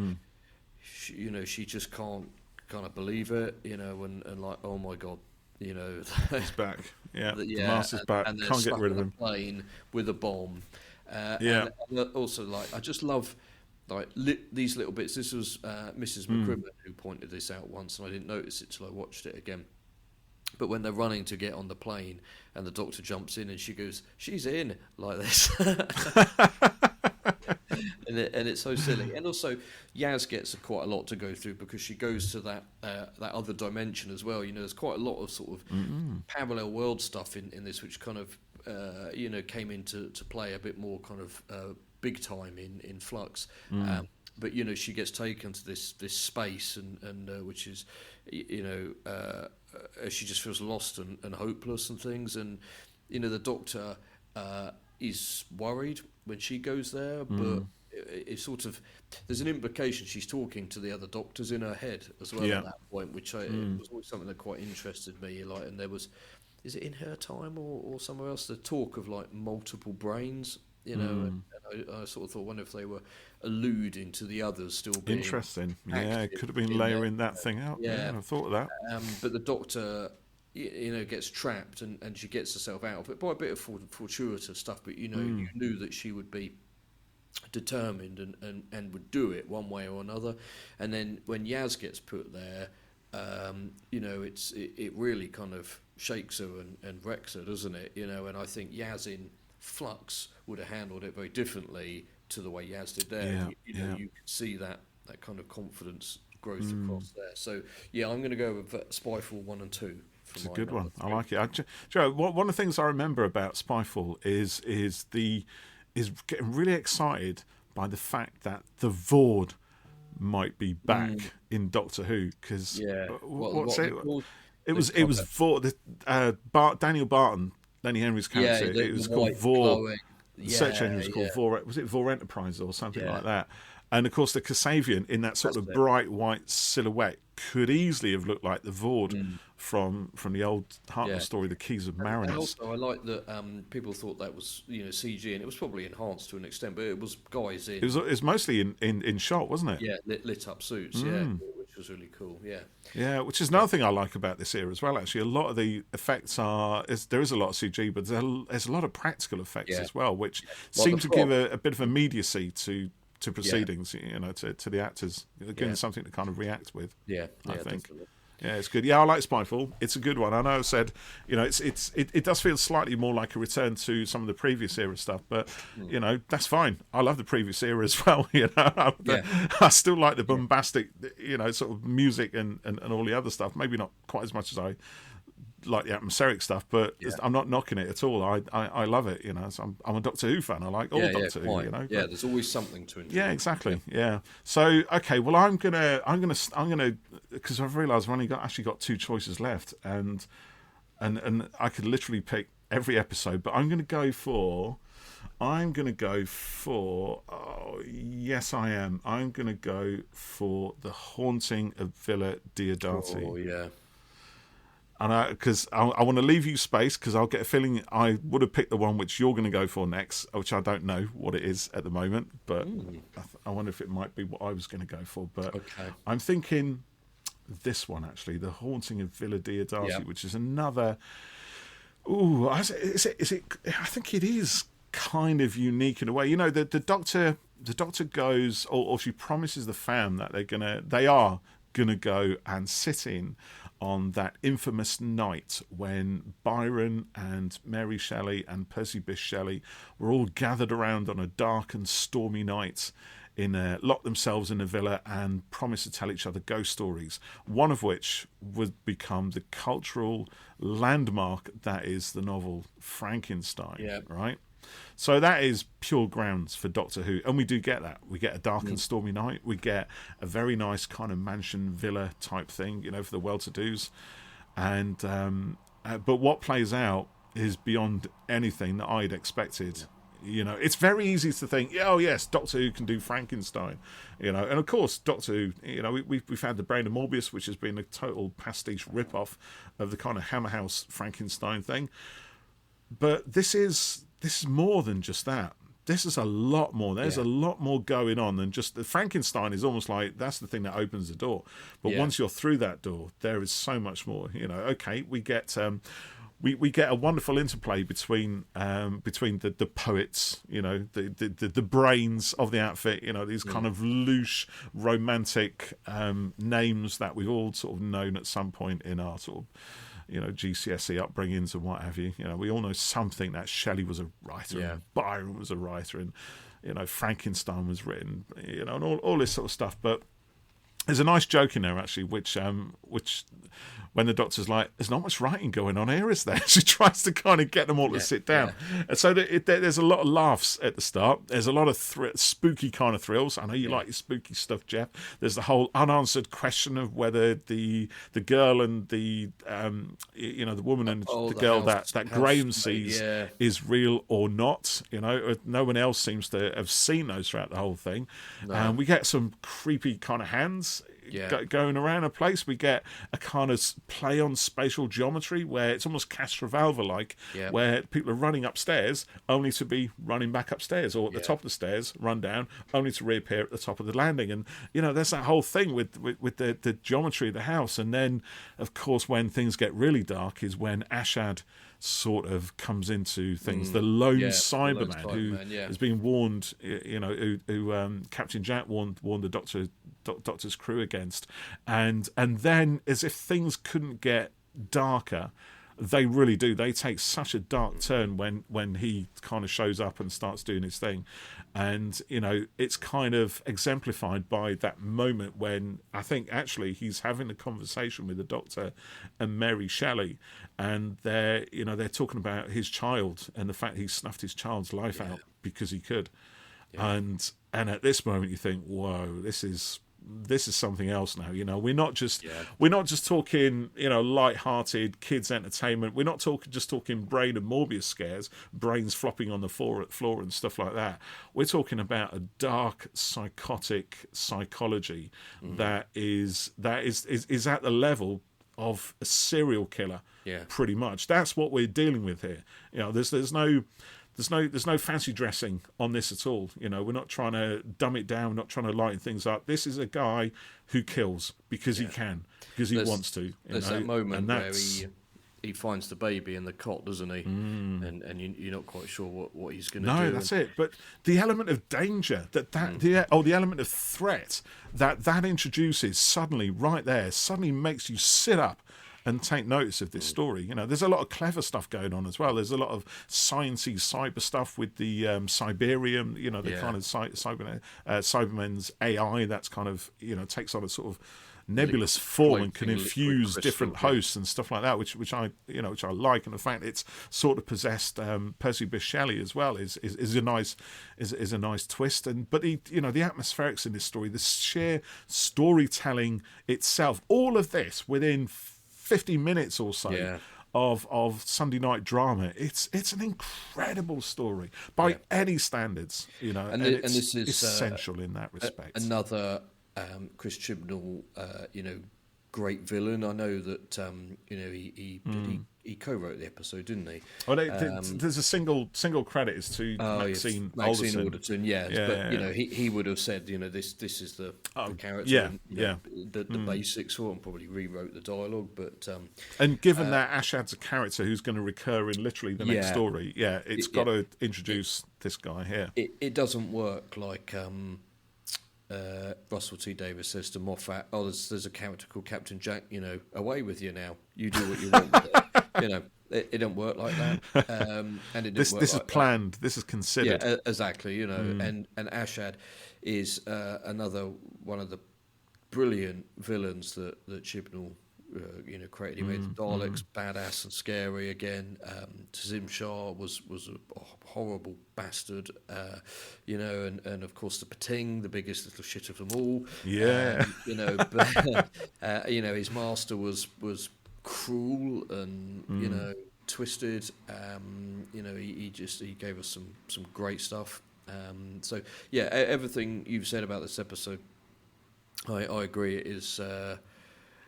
she just can't kind of believe it, and like, oh my god, he's back. The master's back. And Can't get rid of him. Plane with a bomb. And also, like, I just love like these little bits. This was Mrs. McCrimmon who pointed this out once, and I didn't notice it till I watched it again. But when they're running to get on the plane, and the Doctor jumps in, and she goes, "She's in," like this. And it's so silly. And also, Yaz gets quite a lot to go through because she goes to that other dimension as well. There's quite a lot of sort of parallel world stuff in this, which kind of came into play a bit more kind of big time in Flux. But she gets taken to this space, and which is she just feels lost and hopeless and things. And the Doctor is worried when she goes there, but it's sort of, there's an implication she's talking to the other Doctors in her head as well at that point, which it was always something that quite interested me. Like, and there was, is it in her time or somewhere else, the talk of like multiple brains, and I sort of thought, wonder if they were alluding to the others still being interesting. Yeah, it could have been layering that thing out. Yeah, I thought of that. But the Doctor, gets trapped and she gets herself out of it by a bit of fortuitous stuff, but you knew that she would be determined and would do it one way or another. And then when Yaz gets put there, it really kind of shakes her and wrecks her, doesn't it? And I think Yaz in Flux would have handled it very differently to the way Yaz did there. You could see that kind of confidence growth across there. So I'm going to go with Spyfall 1 and 2. It's a good one. I like it. Joe, one of the things I remember about Spyfall is getting really excited by the fact that the Vord might be back in Doctor Who, because what's it? It was Vord. Daniel Barton, Lenny Henry's character. It was called Vord. The search engine was called Vore. Was it Vore Enterprise or something like that? And of course, the Kasabian in that sort of bright white silhouette could easily have looked like the Vord from the old Hartnell story, The Keys of Marinus. And also, I like that people thought that was CG, and it was probably enhanced to an extent, but it was guys in. It was mostly in shot, wasn't it? Yeah, lit up suits. Which was really cool. Yeah, which is another thing I like about this era as well. Actually, a lot of the effects there is a lot of CG, but there's a lot of practical effects as well, which seem to give a bit of immediacy to proceedings, to the actors. They're giving something to kind of react with. I think. Definitely. Yeah, it's good. Yeah, I like Spyfall. It's a good one. I know I said, it does feel slightly more like a return to some of the previous era stuff, but that's fine. I love the previous era as well. I still like the bombastic, sort of music and all the other stuff. Maybe not quite as much as I like the atmospheric stuff, but I'm not knocking it at all. I love it. So I'm a Doctor Who fan. I like all Doctor Who. But, there's always something to enjoy. Yeah, exactly. Yeah. So okay, well, I'm gonna because I've realised I've actually got 2 choices left, and I could literally pick every episode, but I'm gonna go for. Oh yes, I am. I'm gonna go for The Haunting of Villa Diodati. Oh yeah. And because I want to leave you space, because I'll get a feeling I would have picked the one which you're going to go for next, which I don't know what it is at the moment, but I wonder if it might be what I was going to go for. But I'm thinking this one, actually, The Haunting of Villa Diodati, which is another. Ooh, is it? I think it is kind of unique in a way. The Doctor goes, or she promises the fam that they are gonna go and sit in on that infamous night when Byron and Mary Shelley and Percy Bysshe Shelley were all gathered around on a dark and stormy night locked themselves in a villa and promised to tell each other ghost stories, one of which would become the cultural landmark that is the novel Frankenstein, right? So that is pure grounds for Doctor Who, and we do get that. We get a dark and stormy night. We get a very nice kind of mansion villa type thing, for the well-to-dos. And but what plays out is beyond anything that I'd expected. It's very easy to think, oh yes, Doctor Who can do Frankenstein, and of course Doctor Who, we've had the Brain of Morbius, which has been a total pastiche rip-off of the kind of Hammer House Frankenstein thing. But this is more than just that. This is a lot more. There's a lot more going on than just the Frankenstein is almost like that's the thing that opens the door. But once you're through that door, there is so much more. Okay, we get we get a wonderful interplay between the poets, the brains of the outfit, these kind of loose romantic names that we've all sort of known at some point in our sort of GCSE upbringings and what have you. We all know something that Shelley was a writer, and Byron was a writer, and Frankenstein was written, and all this sort of stuff. But there's a nice joke in there actually, which when the Doctor's like, "There's not much writing going on here, is there?" She tries to kind of get them all to sit down, and so there's a lot of laughs at the start. There's a lot of spooky kind of thrills. I know you like your spooky stuff, Geoff. There's the whole unanswered question of whether the girl and the the woman and the girl that Graham sees is real or not. No one else seems to have seen those throughout the whole thing. And we get some creepy kind of hands going around a place. We get a kind of play on spatial geometry where it's almost Castrovalva-like, where people are running upstairs only to be running back upstairs, or at the top of the stairs, run down only to reappear at the top of the landing. And there's that whole thing with the geometry of the house. And then, of course, when things get really dark is when Ashad sort of comes into things. The lone Cyberman who has been warned, who Captain Jack warned the Doctor's crew against, and then as if things couldn't get darker, they really do. They take such a dark turn when he kind of shows up and starts doing his thing. And it's kind of exemplified by that moment when I think actually he's having a conversation with the Doctor and Mary Shelley, and they're talking about his child and the fact he snuffed his child's life out because he could. And at this moment you think, whoa, this is something else now. We're not just talking light-hearted kids entertainment. We're not just talking Brain and Morbius scares, brains flopping on the floor and stuff like that. We're talking about a dark psychotic psychology that is at the level of a serial killer. Pretty much that's what we're dealing with here. There's no fancy dressing on this at all. We're not trying to dumb it down. We're not trying to lighten things up. This is a guy who kills because he can, because he wants to. There's that moment where he finds the baby in the cot, doesn't he? And you're not quite sure what he's going to do. No, that's it. But the element of danger, the element of threat that introduces suddenly makes you sit up and take notice of this story. There's a lot of clever stuff going on as well. There's a lot of sciencey cyber stuff with the Cyberium, the kind of Cybermen's AI that's kind of, takes on a sort of nebulous form and can floating infuse liquid different crystal, yeah. hosts and stuff like that, which I like, and the fact it's sort of possessed Percy Bysshe Shelley as well is a nice twist. And but the atmospherics in this story, the sheer storytelling itself, all of this within 50 minutes or so. Yeah. Of Sunday night drama, it's an incredible story by any standards, and this is essential in that respect. Another Chris Chibnall, great villain. I know that he co-wrote the episode, didn't he? Oh, there's a single credit is to Maxine Alderson. But he would have said, this is the character, the basics for it, and probably rewrote the dialogue. But and given that Ashad's a character who's going to recur in literally the next story, it's got to introduce this guy here. It doesn't work like Russell T Davies says to Moffat, there's a character called Captain Jack, away with you now, you do what you want with it. It don't work like that, and it this is planned, this is considered. Exactly. And Ashad is another one of the brilliant villains that Chibnall created. He made the Daleks badass and scary again. Tazim Shah was a horrible bastard, and of course the Pating, the biggest little shit of them all. Yeah. But his master was cruel and twisted. He gave us some great stuff. So yeah, everything you've said about this episode, I agree. It is.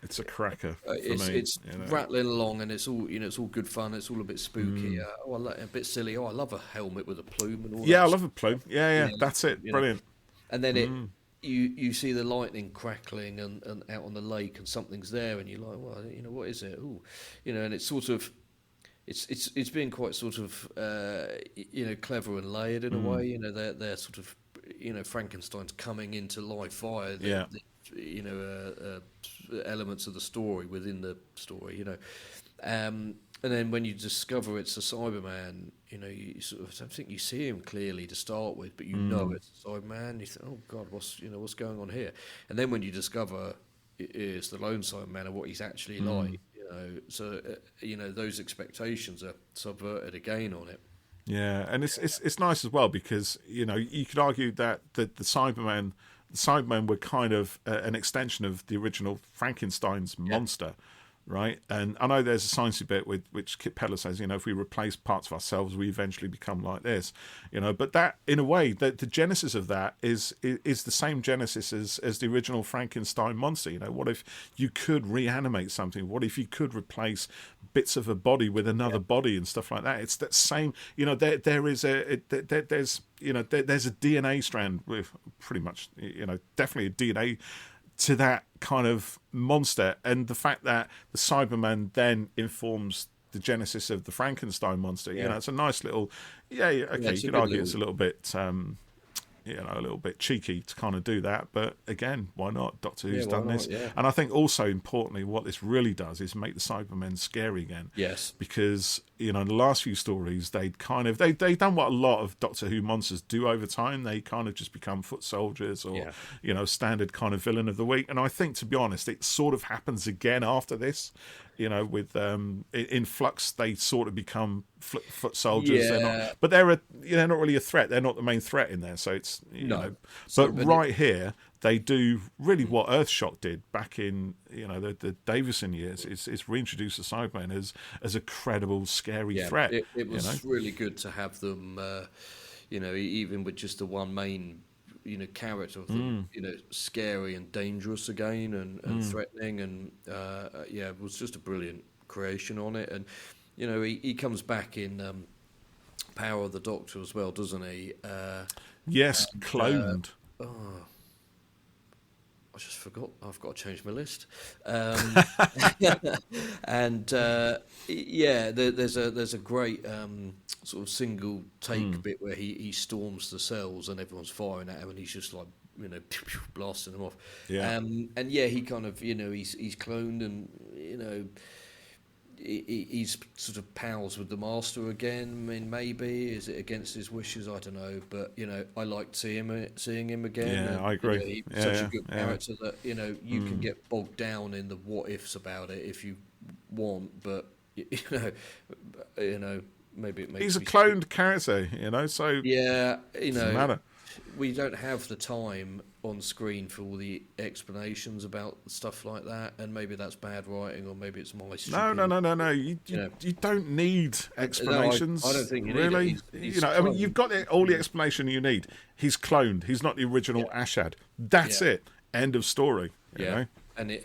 It's a cracker for me. It's rattling along, and it's all good fun. It's all a bit spooky. A bit silly. I love a helmet with a plume and all that. Yeah, I love a plume. Yeah, that's it. Brilliant. And then you see the lightning crackling and out on the lake, and something's there, and you're like, well, what is it? Ooh, and it's sort of, it's been quite sort of, clever and layered in a way. They're sort of, Frankenstein's coming into live fire. Elements of the story within the story, and then when you discover it's a Cyberman, you sort of don't think you see him clearly to start with, but it's a Cyberman. You think, oh God, what's going on here? And then when you discover it's the lone Cyberman and what he's actually like, so those expectations are subverted again on it. Yeah, and it's nice as well because you could argue that the Cybermen were kind of an extension of the original Frankenstein's monster, right? And I know there's a sciencey bit which Kit Peller says, if we replace parts of ourselves, we eventually become like this, But that, in a way, the genesis of that is the same genesis as the original Frankenstein monster. What if you could reanimate something? What if you could replace bits of a body with another body and stuff like that? It's that same. There's a DNA strand with pretty much, definitely a DNA to that kind of monster, and the fact that the Cyberman then informs the genesis of the Frankenstein monster. It's a nice little. You could argue it's a little bit. A little bit cheeky to kind of do that, but again, why not? Doctor Who's done this, and I think also importantly, what this really does is make the Cybermen scary again. Yes, because in the last few stories, they done what a lot of Doctor Who monsters do over time. They kind of just become foot soldiers or standard kind of villain of the week. And I think, to be honest, it sort of happens again after this. With in Flux, they sort of become foot soldiers. Yeah. They're not really a threat. They're not the main threat in there. So it's But right here, they do really what Earthshock did back in the Davison years. Is reintroduce the Cybermen as a credible, scary threat. It was really good to have them. Even with just the one main. Character of them, scary and dangerous again and threatening, and it was just a brilliant creation on it. And he comes back in Power of the Doctor as well, doesn't he? Yes, cloned. I just forgot. I've got to change my list. And there's a great sort of single take bit where he storms the cells and everyone's firing at him and he's just like blasting them off. Yeah. And he kind of he's cloned and he's sort of pals with the Master again. I mean, maybe is it against his wishes? I don't know, but I liked seeing him again. Yeah, and, I agree. He's such a good character that you can get bogged down in the what ifs about it if you want, but maybe it makes. He's a cloned character, so doesn't matter. We don't have the time on screen for all the explanations about stuff like that, and maybe that's bad writing, or maybe it's my stupid... No. You don't need explanations. No, I don't think you really. Need it. He's I mean, you've got all the explanation you need. He's cloned. He's not the original Ashad. That's it. End of story. You know?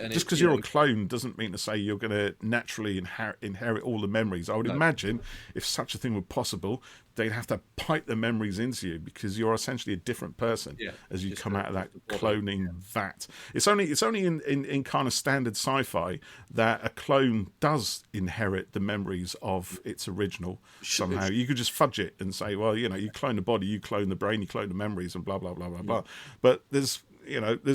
Just because you're a clone doesn't mean to say you're going to naturally inherit all the memories. I would imagine if such a thing were possible, they'd have to pipe the memories into you because you're essentially a different person as you come out of that cloning vat. It's only in kind of standard sci-fi that a clone does inherit the memories of its original somehow. You could just fudge it and say, well, you clone the body, you clone the brain, you clone the memories, and blah blah blah blah blah. But there's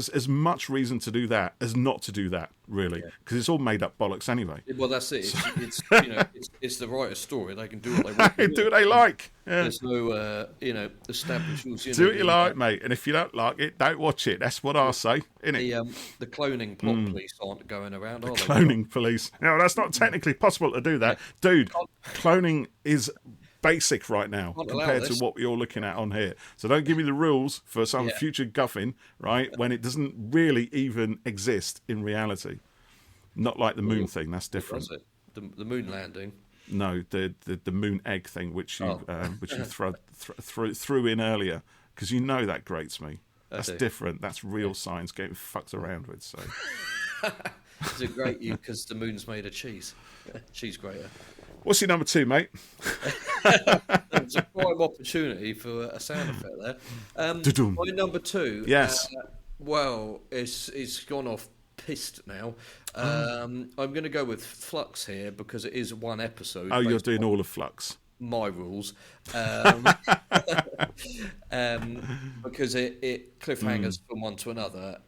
as much reason to do that as not to do that, really, because it's all made up bollocks anyway. Well, that's it. It's the writer's story. They can do what they want. Do what they like. Yeah. There's no, established rules. Do what you like, mate. And if you don't like it, don't watch it. That's what I say, innit? The cloning plot police aren't going around, are they? Cloning police. No, that's not technically possible to do that. Dude, cloning is basic right now compared to what we're all looking at on here. So don't give me the rules for some future guffin, right, when it doesn't really even exist in reality. Not like the moon thing, that's different. The moon landing? No, the moon egg thing, which you threw in earlier, because that grates me. That's different. That's real science getting fucked around with. So does it grate you because the moon's made of cheese? Cheese grater. What's your number 2, mate? It's a prime opportunity for a sound effect there. My number 2. Yes. It's gone off pissed now. I'm going to go with Flux here because it is one episode. Oh, you're doing all of Flux. My rules. Because it cliffhangers from one to another.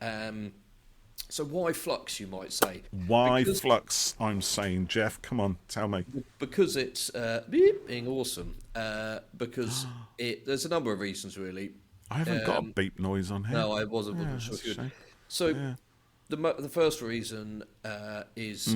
So why Flux, you might say? Why Flux, I'm saying, Geoff? Come on, tell me. Because it's being awesome. Because there's a number of reasons, really. I haven't got a beep noise on here. No, I wasn't sure good. So the first reason is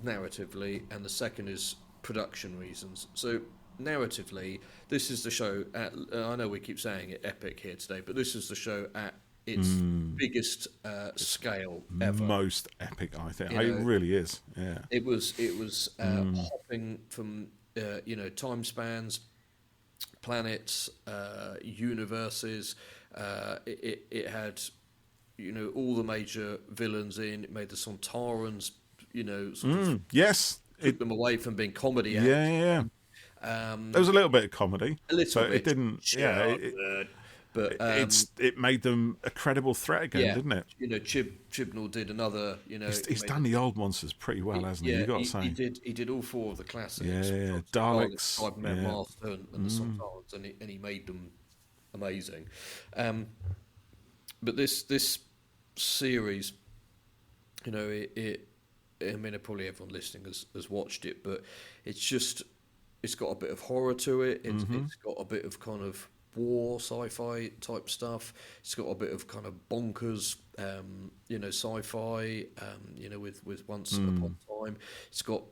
narratively, and the second is production reasons. So narratively, this is the show at, I know we keep saying it epic here today, but this is the show at its biggest scale ever. Most epic, I think. It really is. Yeah. It was hopping from time spans, planets, universes. It had all the major villains in. It made the Sontarans yes, took them away from being comedy. Yeah. There was a little bit of comedy. A little bit. It didn't. But it made them a credible threat again, didn't it? Chibnall did another. He's done the old monsters pretty well, hasn't he? You got to say he did all 4 of the classics. Yeah, Daleks, Master, and the Sontarans, and he made them amazing. But this series, probably everyone listening has watched it, but it's got a bit of horror to it. It's got a bit of kind of war sci-fi type stuff. It's got a bit of kind of bonkers, sci-fi, with Once Upon a Time. It's got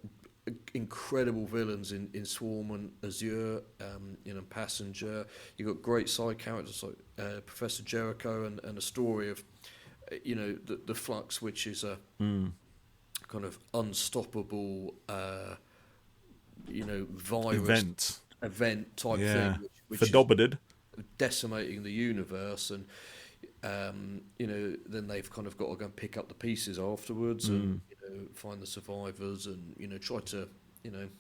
incredible villains in Swarm and Azure, Passenger. You've got great side characters like Professor Jericho and a story of, the Flux, which is a kind of unstoppable, virus event type thing, which is decimating the universe, and then they've kind of got to go and pick up the pieces afterwards and find the survivors and try to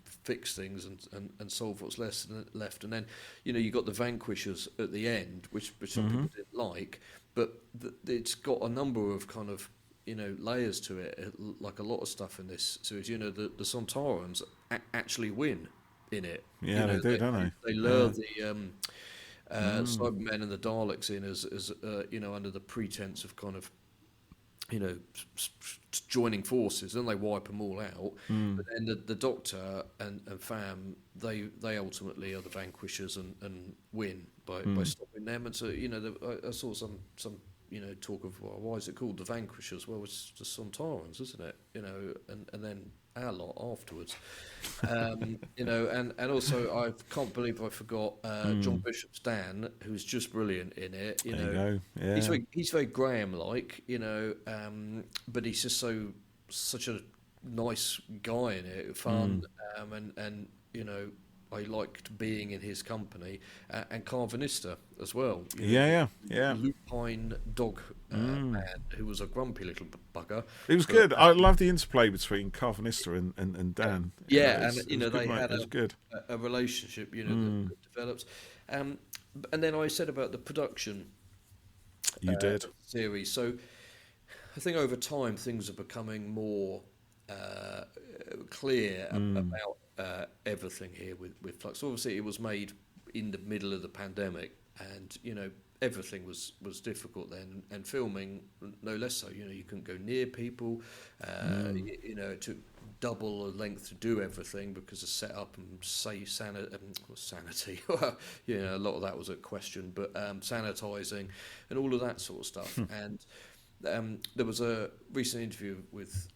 fix things and solve what's left, and then you got the Vanquishers at the end, which some people didn't like, but it's got a number of kind of layers to it, like a lot of stuff in this series. The Sontarans actually win in it. Yeah, they do, don't they? They lure the Cybermen and the Daleks in as under the pretense of kind of joining forces, and they wipe them all out. But then the Doctor and Fam, they ultimately are the vanquishers and win by stopping them. And so I saw some talk of, well, why is it called the Vanquishers? Well, it's just some Tyrants, isn't it? And then our lot afterwards. And also I can't believe I forgot John Bishop's Dan, who's just brilliant in it. There you go. Yeah. He's very Graham-like, but he's just such a nice guy in it, fun, and I liked being in his company, and Carvanista as well. Yeah. Lupine dog man who was a grumpy little bugger. It was good. I love the interplay between Carvanista and Dan. Yeah, they had a relationship, that develops. And then I said about the production. You did. Series. So I think over time things are becoming more clear about everything here with Flux. Obviously, it was made in the middle of the pandemic, and everything was difficult then, and filming no less so. You couldn't go near people. It took double the length to do everything because of setup and sanity. A lot of that was a question, but sanitizing and all of that sort of stuff. And there was a recent interview with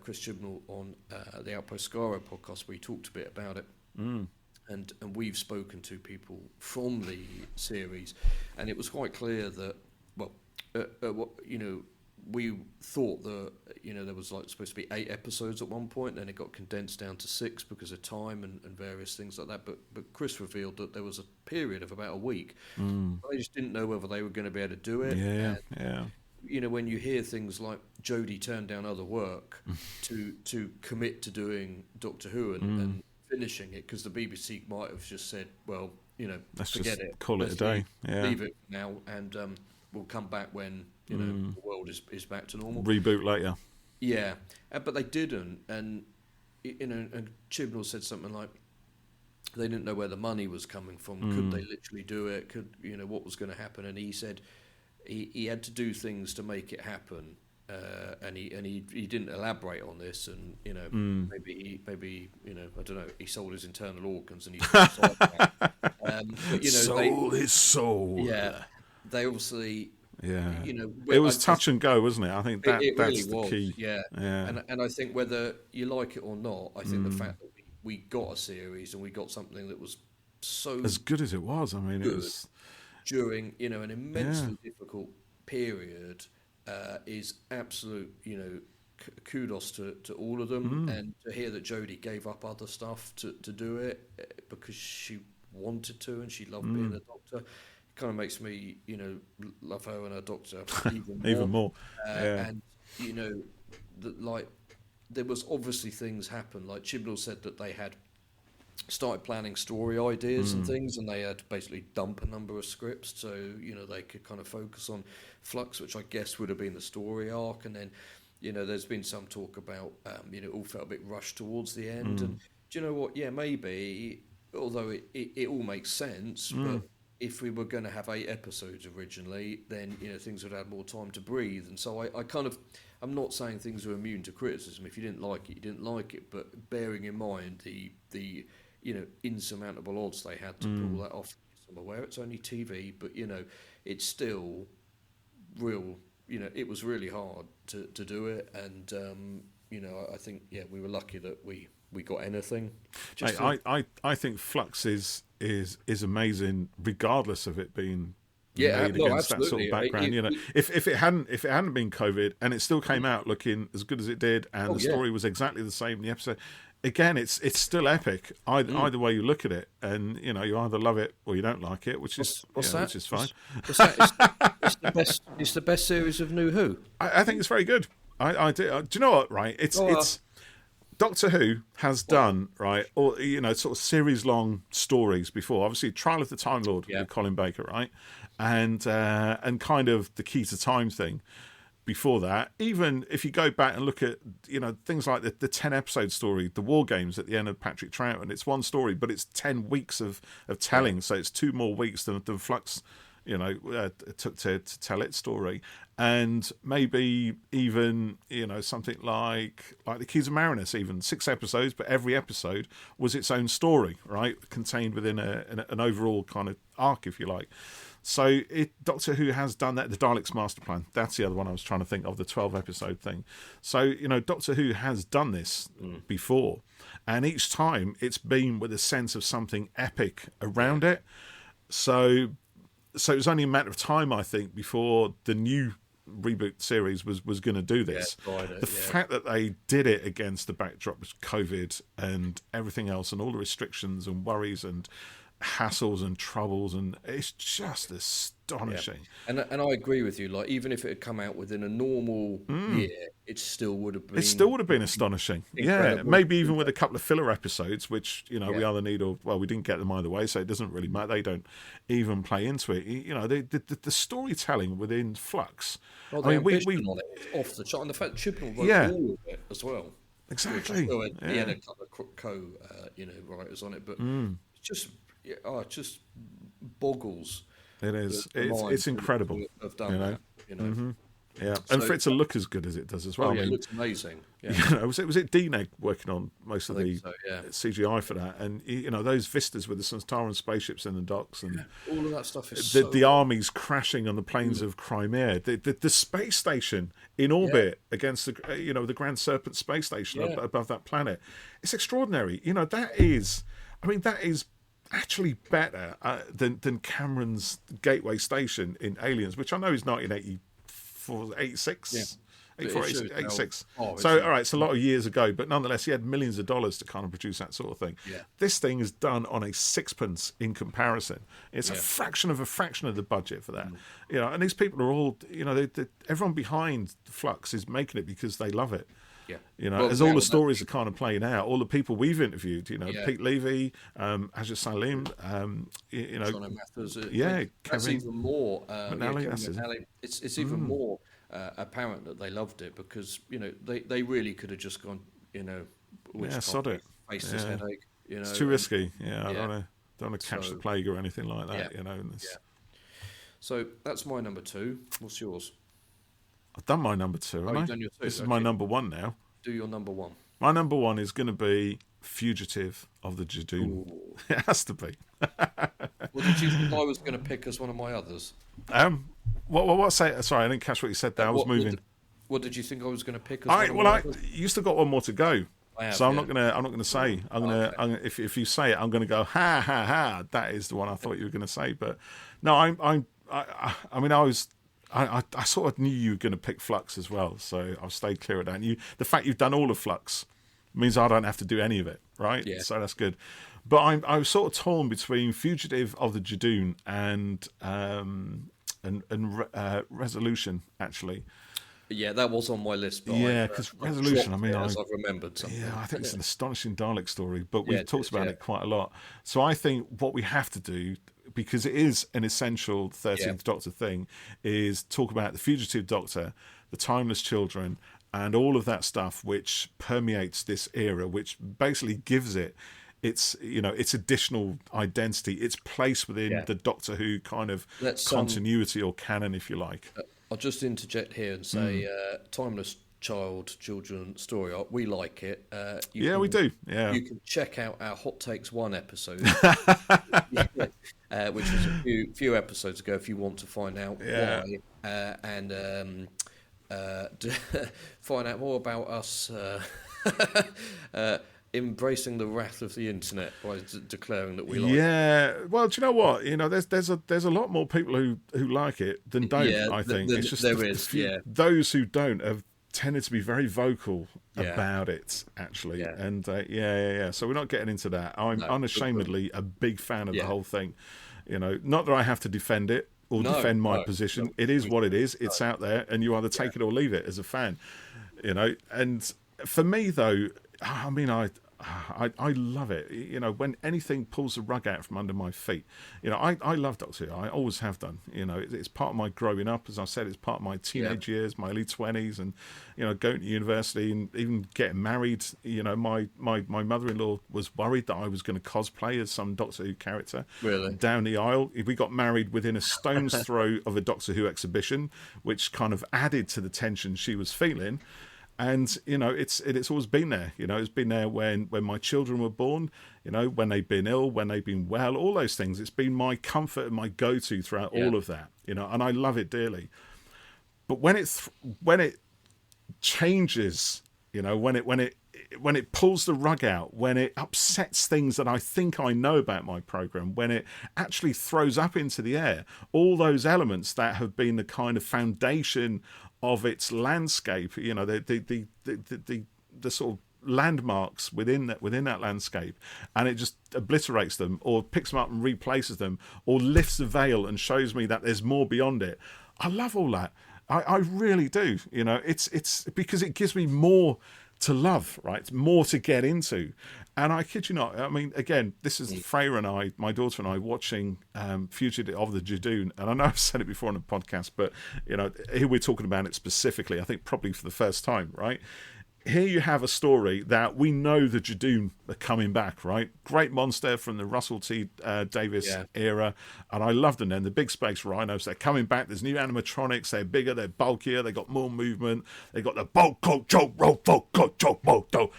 Chris Chibnall on the Outpost Skaro podcast where he talked a bit about it. And we've spoken to people from the series, and it was quite clear that, we thought that there was supposed to be 8 episodes at one point, and it got condensed down to 6 because of time and various things like that. But Chris revealed that there was a period of about a week. They just didn't know whether they were going to be able to do it. Yeah. When you hear things like Jodie turned down other work to commit to doing Doctor Who and finishing it, because the BBC might have just said, well, let's forget just it, call it a day. Leave it now, and we'll come back when the world is back to normal. Reboot later. Yeah, but they didn't, and and Chibnall said something like they didn't know where the money was coming from. Could they literally do it? Could what was going to happen? And he said he had to do things to make it happen. And he didn't elaborate on this, and maybe I don't know, he sold his internal organs and he sold his soul. Yeah, they obviously. Yeah, it was touch and go, wasn't it? I think that's really the key. Yeah. And I think whether you like it or not, I think the fact that we got a series and we got something that was so as good as it was. I mean, it was during an immensely difficult period. Is absolute, kudos to all of them, and to hear that Jodie gave up other stuff to do it because she wanted to and she loved being a Doctor. It kind of makes me, love her and her Doctor even more. And there was obviously things happen. Like Chibnall said that they had started planning story ideas and things, and they had to basically dump a number of scripts so they could kind of focus on Flux, which I guess would have been the story arc. And then there's been some talk about it all felt a bit rushed towards the end. And do you know what, maybe, although it all makes sense, but if we were going to have 8 episodes originally, then things would have more time to breathe. And so I'm not saying things are immune to criticism. If you didn't like it, you didn't like it, but bearing in mind the insurmountable odds they had to pull that off. I'm aware it's only TV, but it's still real. It was really hard to do it, and I think we were lucky that we got anything. I think Flux is amazing, regardless of it being made against that sort of background. If it hadn't been COVID and it still came out looking as good as it did, and the story was exactly the same in the episode. Again, it's still epic. Either way you look at it, and you either love it or you don't like it, which is which is fine. What's that? It's the best series of New Who. I think it's very good. I do. Do you know what? Right, it's Doctor Who has done or sort of series long stories before. Obviously, Trial of the Time Lord with Colin Baker, right, and kind of the Key to Time thing. Before that, even if you go back and look at things like the 10 episode story, the War Games at the end of Patrick Troughton, it's one story, but it's 10 weeks of telling, so it's 2 more weeks than Flux took to tell its story. And maybe even, something like The Keys of Marinus, even 6 episodes, but every episode was its own story, right? Contained within an overall kind of arc, if you like. So Doctor Who has done that. The Daleks Master Plan, that's the other one I was trying to think of, the 12-episode thing. So, Doctor Who has done this before. And each time it's been with a sense of something epic around it. So it was only a matter of time, I think, before the new reboot series was going to do this. The fact that they did it against the backdrop of COVID and everything else and all the restrictions and worries and hassles and troubles, and it's just astonishing. And I agree with you. Like, even if it had come out within a normal year, it still would have been. It still would have been astonishing. Incredible. Yeah, maybe even with a couple of filler episodes, which we either need or we didn't get them either way, so it doesn't really matter. They don't even play into it. The storytelling within Flux. Well, the ambition on it is off the chart, and the fact Chibnall wrote all of it as well. Exactly. He had a couple of writers on it, but it just boggles. It is. It's incredible. Have done that. Mm-hmm. Yeah, and for it to look as good as it does as well. It looks amazing. Yeah. Was it DNEG working on most of the CGI for that? And those vistas with the Centauran spaceships in the docks and all of that stuff is the armies crashing on the plains of Crimea, the space station in orbit against the Grand Serpent space station above that planet. It's extraordinary. That is actually better than Cameron's Gateway Station in Aliens, which I know is 1984, 86. 84, 86. So, all right, it's a lot of years ago, but nonetheless, he had millions of dollars to kind of produce that sort of thing. Yeah. This thing is done on a sixpence in comparison. It's a fraction of the budget for that. And these people are all, everyone behind Flux is making it because they love it. Yeah. As all the stories are kind of playing out, all the people we've interviewed, Pete Levy, Ajay Salim, John Mathers, Kevin, that's even more. McNally, it's even more apparent that they loved it because they really could have just gone, sod it, face this headache. It's too risky. I don't want to catch the plague or anything like that. So that's my number 2. What's yours? I've done my number 2, haven't I? Done your 2. This is my number 1 now. Do your number 1. My number 1 is going to be Fugitive of the Jadoon. It has to be. What did you think I was going to pick as one of my others? Sorry, I didn't catch what you said there. I was moving. What did you think I was going to pick as one of my others? You still got one more to go. I'm not going to say. If you say it, I'm going to go ha ha ha. That is the one I thought you were going to say. But no, I sort of knew you were going to pick Flux as well, so I've stayed clear of that. And the fact you've done all of Flux means I don't have to do any of it, right? Yeah. So that's good. But I was sort of torn between Fugitive of the Jadoon and Resolution, actually. Yeah, that was on my list. But because Resolution, I've remembered something. Yeah, I think it's an astonishing Dalek story, but we've talked about it quite a lot. So I think what we have to do, because it is an essential 13th Doctor thing, is talk about the Fugitive Doctor, the Timeless Children, and all of that stuff which permeates this era, which basically gives it its additional identity, its place within the Doctor Who kind of continuity or canon, if you like. I'll just interject here and say Timeless Children story arc, we like it. We do. Yeah. You can check out our Hot Takes 1 episode, which was a few episodes ago if you want to find out why and find out more about us embracing the wrath of the internet by declaring that we like it. Yeah, well, do you know what? There's a lot more people who like it than don't. I think it's just those who don't have tended to be very vocal about it, actually. And so we're not getting into that. I'm unashamedly a big fan of the whole thing. Not that I have to defend it or defend my position. It is what it is. It's out there, and you either take it or leave it as a fan. And for me, though, I love it. You know, when anything pulls the rug out from under my feet. You know, I love Doctor Who. I always have done. You know, it's part of my growing up. As I said, it's part of my teenage years, my early 20s, and, you know, going to university and even getting married. You know, my mother-in-law was worried that I was going to cosplay as some Doctor Who character. Really? Down the aisle. We got married within a stone's throw of a Doctor Who exhibition, which kind of added to the tension she was feeling. And, you know, it's always been there. You know, it's been there when my children were born, you know, when they've been ill, when they've been well, all those things. It's been my comfort and my go-to throughout all of that, you know, and I love it dearly. But when it changes, you know, when it pulls the rug out, when it upsets things that I think I know about my program, when it actually throws up into the air all those elements that have been the kind of foundation of its landscape, you know, the sort of landmarks within that landscape, and it just obliterates them or picks them up and replaces them or lifts the veil and shows me that there's more beyond it. I love all that. I really do. You know, it's because it gives me more to love, right? More to get into. And I kid you not, I mean, again, this is Freya and I, my daughter and I, watching Fugitive of the Judoon. And I know I've said it before on the podcast, but, you know, here we're talking about it specifically, I think probably for the first time, right? Here you have a story that we know the Judoon are coming back, right? Great monster from the Russell T Davies era. And I love them then. The big space rhinos, they're coming back. There's new animatronics. They're bigger, they're bulkier, they got more movement. They got the Boco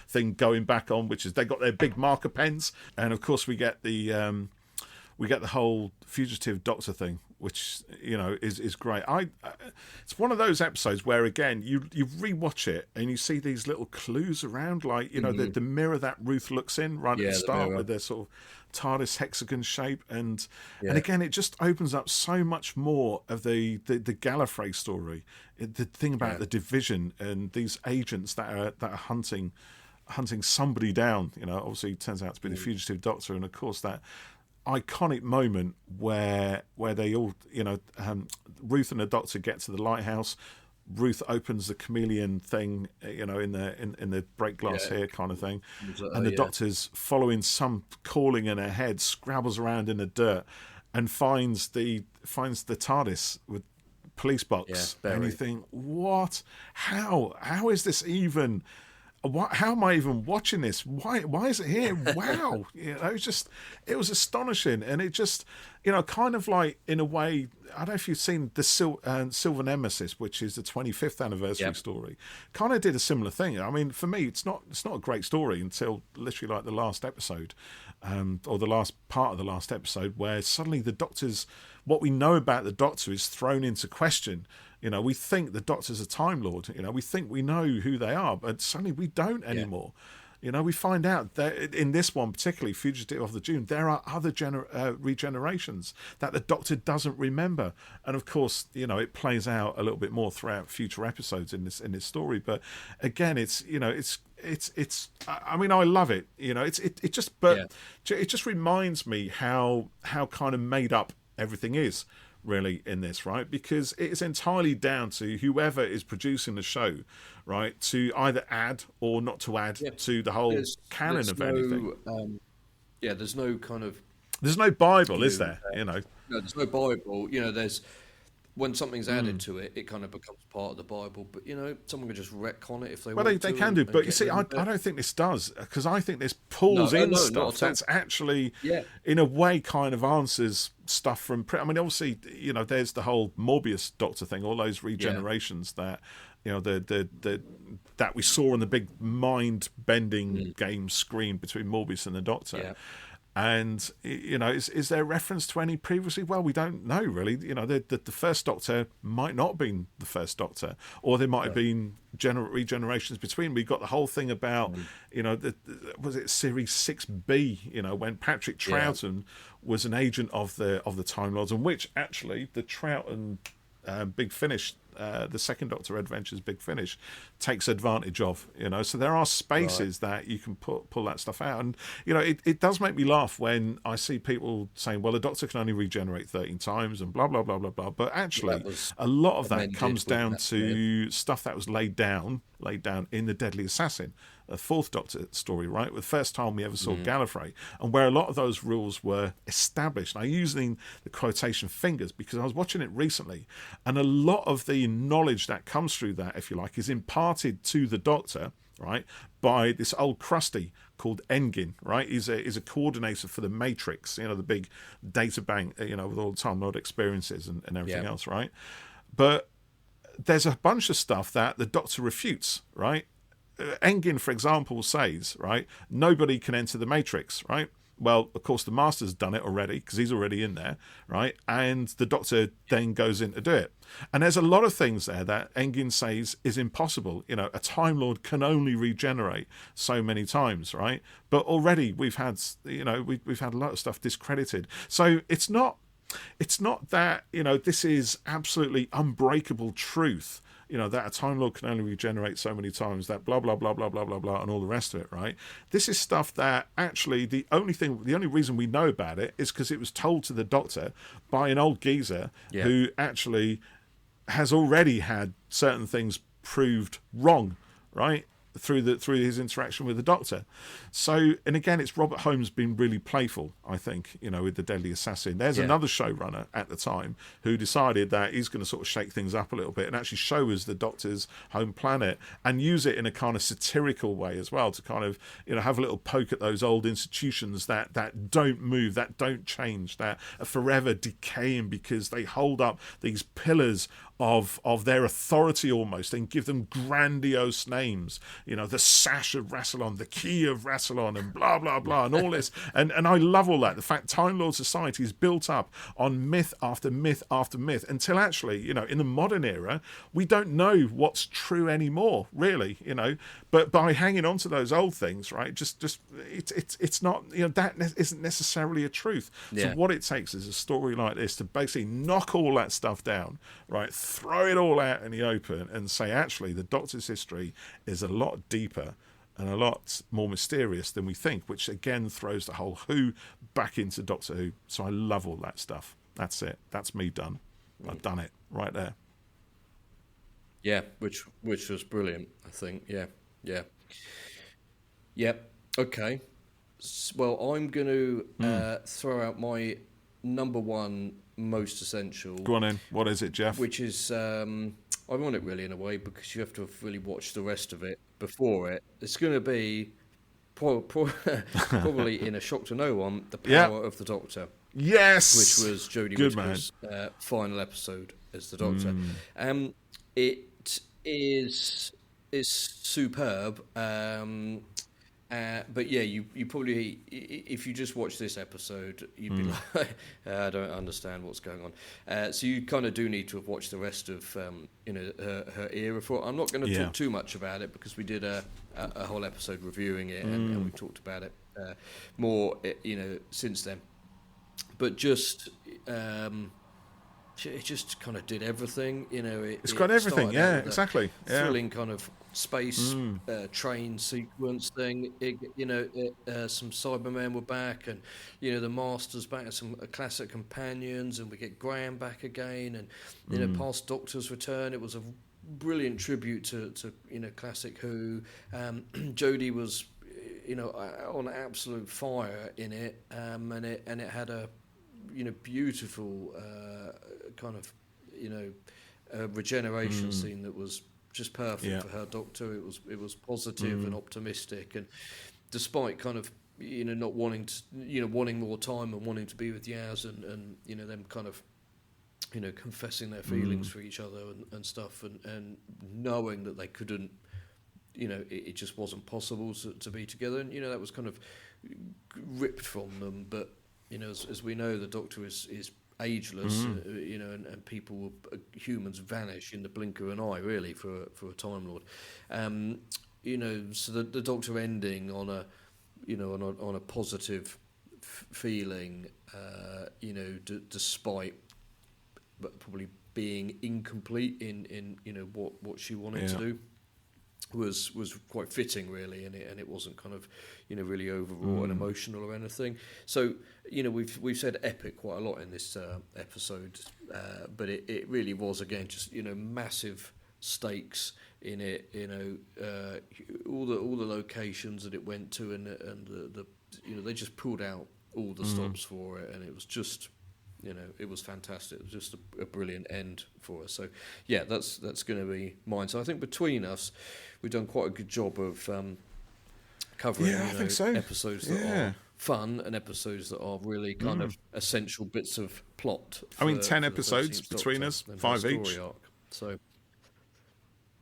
thing going back on, which is they got their big marker pens. And of course we get the whole Fugitive Doctor thing, which, you know, is great. It's one of those episodes where, again, you rewatch it and you see these little clues around, like, you know, the mirror that Ruth looks in right at the start with their sort of TARDIS hexagon shape, and again, it just opens up so much more of the Gallifrey story. The thing about the division and these agents that are hunting somebody down. You know, obviously it turns out to be the Fugitive Doctor, and of course that iconic moment where they all, you know, Ruth and the Doctor get to the lighthouse. Ruth opens the chameleon thing, you know, in the break glass here kind of thing, and the Doctor's following some calling in her head, scrabbles around in the dirt, and finds the TARDIS with police box. And you think, what? How is this even? How am I even watching this? Why is it here? Wow. You know, it was astonishing. And it just, you know, kind of like, in a way, I don't know if you've seen the Silver Nemesis, which is the 25th anniversary story, kind of did a similar thing. I mean, for me, it's not a great story until literally like the last episode, or the last part of the last episode, where suddenly the Doctor's, what we know about the Doctor is thrown into question. You know, we think the Doctor's a Time Lord. You know, we think we know who they are, but suddenly we don't anymore. You know, we find out that in this one, particularly Fugitive of the Judoon, there are other regenerations that the Doctor doesn't remember. And of course, you know, it plays out a little bit more throughout future episodes in this story. But again, it's, you know, it's. I mean, I love it. You know, it just reminds me how kind of made up everything is, really, in this, right? Because it is entirely down to whoever is producing the show, right, to either add or not to add to the whole canon of anything. There's no kind of... There's no Bible, is there? You know? No, there's no Bible. You know, there's... When something's added to it, it kind of becomes part of the Bible. But, you know, someone can just retcon it if they want to. Well, they can do. But you see, I don't think this does, because I think this pulls in stuff that's actually, in a way, kind of answers stuff from... I mean, obviously, you know, there's the whole Morbius Doctor thing, all those regenerations that, you know, that we saw on the big mind-bending game screen between Morbius and the Doctor. Yeah. And, you know, is there reference to any previously? Well, we don't know, really. You know, the first Doctor might not have been the first Doctor, or there might have been regenerations between. We got the whole thing about, you know, was it Series 6B, you know, when Patrick Troughton was an agent of the Time Lords, and which actually the Troughton Big Finish the Second Doctor Adventures Big Finish takes advantage of. So there are spaces that you can pull that stuff out, and it does make me laugh when I see people saying, well, the Doctor can only regenerate 13 times and blah blah blah blah blah, but actually a lot of that comes down to stuff that was laid down in the Deadly Assassin, a Fourth Doctor story, right? The first time we ever saw Gallifrey, and where a lot of those rules were established. And I'm using the quotation fingers because I was watching it recently, and a lot of the knowledge that comes through that, if you like, is imparted to the Doctor, right, by this old crusty called Engin, right? He's a coordinator for the Matrix, the big data bank, with all the Time Lord experiences and everything else, right? But there's a bunch of stuff that the Doctor refutes, right? Engin, for example, says, right, nobody can enter the Matrix, right? Well, of course, the Master's done it already because he's already in there, right? And the Doctor then goes in to do it. And there's a lot of things there that Engin says is impossible. A Time Lord can only regenerate so many times, right? But already we've had, we've had a lot of stuff discredited. So it's not that, this is absolutely unbreakable truth, that a Time Lord can only regenerate so many times, that blah, blah, blah, blah, blah, blah, blah, and all the rest of it, right? This is stuff that actually the only reason we know about it is because it was told to the Doctor by an old geezer who actually has already had certain things proved wrong, right? Through his interaction with the Doctor. So, and again, it's Robert Holmes being really playful, I think, with the Deadly Assassin. There's another showrunner at the time who decided that he's going to sort of shake things up a little bit and actually show us the Doctor's home planet and use it in a kind of satirical way as well, to kind of, have a little poke at those old institutions that don't move, that don't change, that are forever decaying because they hold up these pillars of their authority almost, and give them grandiose names, the sash of Rassilon, the key of Rassilon, and blah blah blah, and all this, and I love all that. The fact Time Lord society is built up on myth after myth after myth until actually, in the modern era, we don't know what's true anymore, really, but by hanging on to those old things, right, just it's not, that isn't necessarily a truth. So what it takes is a story like this to basically knock all that stuff down, right, throw it all out in the open and say, actually, the Doctor's history is a lot deeper and a lot more mysterious than we think, which again throws the whole Who back into Doctor Who. So I love all that stuff. That's it. That's me done. I've done it right there. Yeah, which was brilliant, I think. Yeah. Okay. Well, I'm going to throw out my number one most essential. Go on in. What is it, Geoff? Which is, ironic really in a way, because you have to have really watched the rest of it before it. It's going to be probably in a shock to no one, The Power of the Doctor. Yes! Which was Jodie Whittaker's final episode as the Doctor. It is superb. But yeah, you probably, if you just watch this episode, you'd be like, I don't understand what's going on. So you kind of do need to have watched the rest of her era for it. I'm not going to talk too much about it because we did a whole episode reviewing it and we talked about it more since then. But just it just kind of did everying. It's got everything. Yeah, exactly. Thrilling kind of space train sequence thing. Some Cybermen were back, and the Master's back, some classic companions, and we get Graham back again, and past Doctor's return. It was a brilliant tribute to classic Who. Jodie was on absolute fire in it, and it had a beautiful kind of regeneration scene that was just perfect for her Doctor. It was positive and optimistic, and despite kind of not wanting to wanting more time and wanting to be with Yaz and them kind of confessing their feelings for each other and stuff, and knowing that they couldn't, it just wasn't possible to be together, and that was kind of ripped from them. But as we know, the Doctor is ageless, and people, humans vanish in the blink of an eye, really, for a Time Lord. So the Doctor ending on a positive feeling, despite but probably being incomplete in what she wanted to do was quite fitting, really, and it wasn't kind of really overwrought and emotional or anything. So we've said epic quite a lot in this episode, but it really was, again, just massive stakes in it. All the locations that it went to, and the they just pulled out all the stops for it, and it was just it was fantastic. It was just a brilliant end for us. So yeah, that's going to be mine. So I think between us, we've done quite a good job of covering I think so. Episodes that are fun and episodes that are really kind of essential bits of plot. 10 episodes between us, 5 each. Arc. So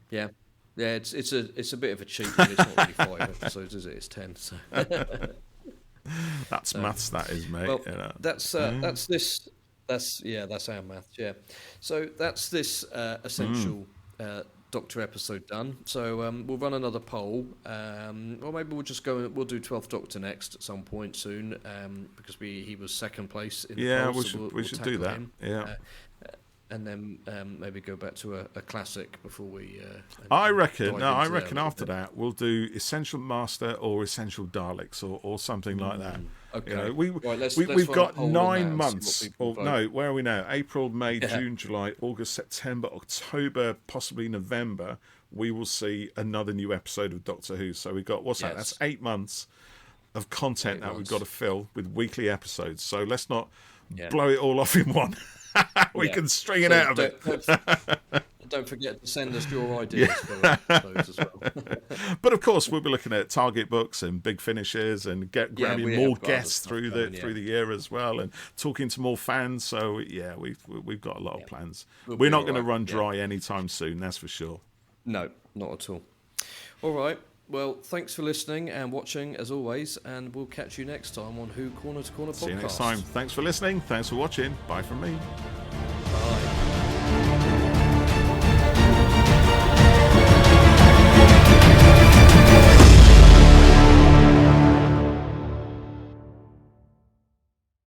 yeah, it's a bit of a cheat, but it's not really 5 episodes, is it? It's 10. So. That's maths, that is, mate. Well, that's this. That's our math. Yeah. So that's this essential Doctor episode done. So we'll run another poll, or maybe we'll just go. We'll do 12th Doctor next at some point soon, because he was second place in the poll, we should do that. Him. And then maybe go back to a classic before we. I reckon after that we'll do Essential Master or Essential Daleks or something like that. Okay. We've got 9 months. Where are we now? April, May, June, July, August, September, October, possibly November. We will see another new episode of Doctor Who. So we've got that? That's 8 months of content we've got to fill with weekly episodes. So let's not blow it all off in one. We can string it out of it. Don't forget to send us your ideas for those as well. But of course, we'll be looking at target books and big finishes and grabbing more guests through the year as well, and talking to more fans. So we've got a lot of plans. We're not going to run dry anytime soon, that's for sure. No, not at all. All right. Well, thanks for listening and watching, as always, and we'll catch you next time on Who Corner to Corner Podcast. See you next time. Thanks for listening. Thanks for watching. Bye from me.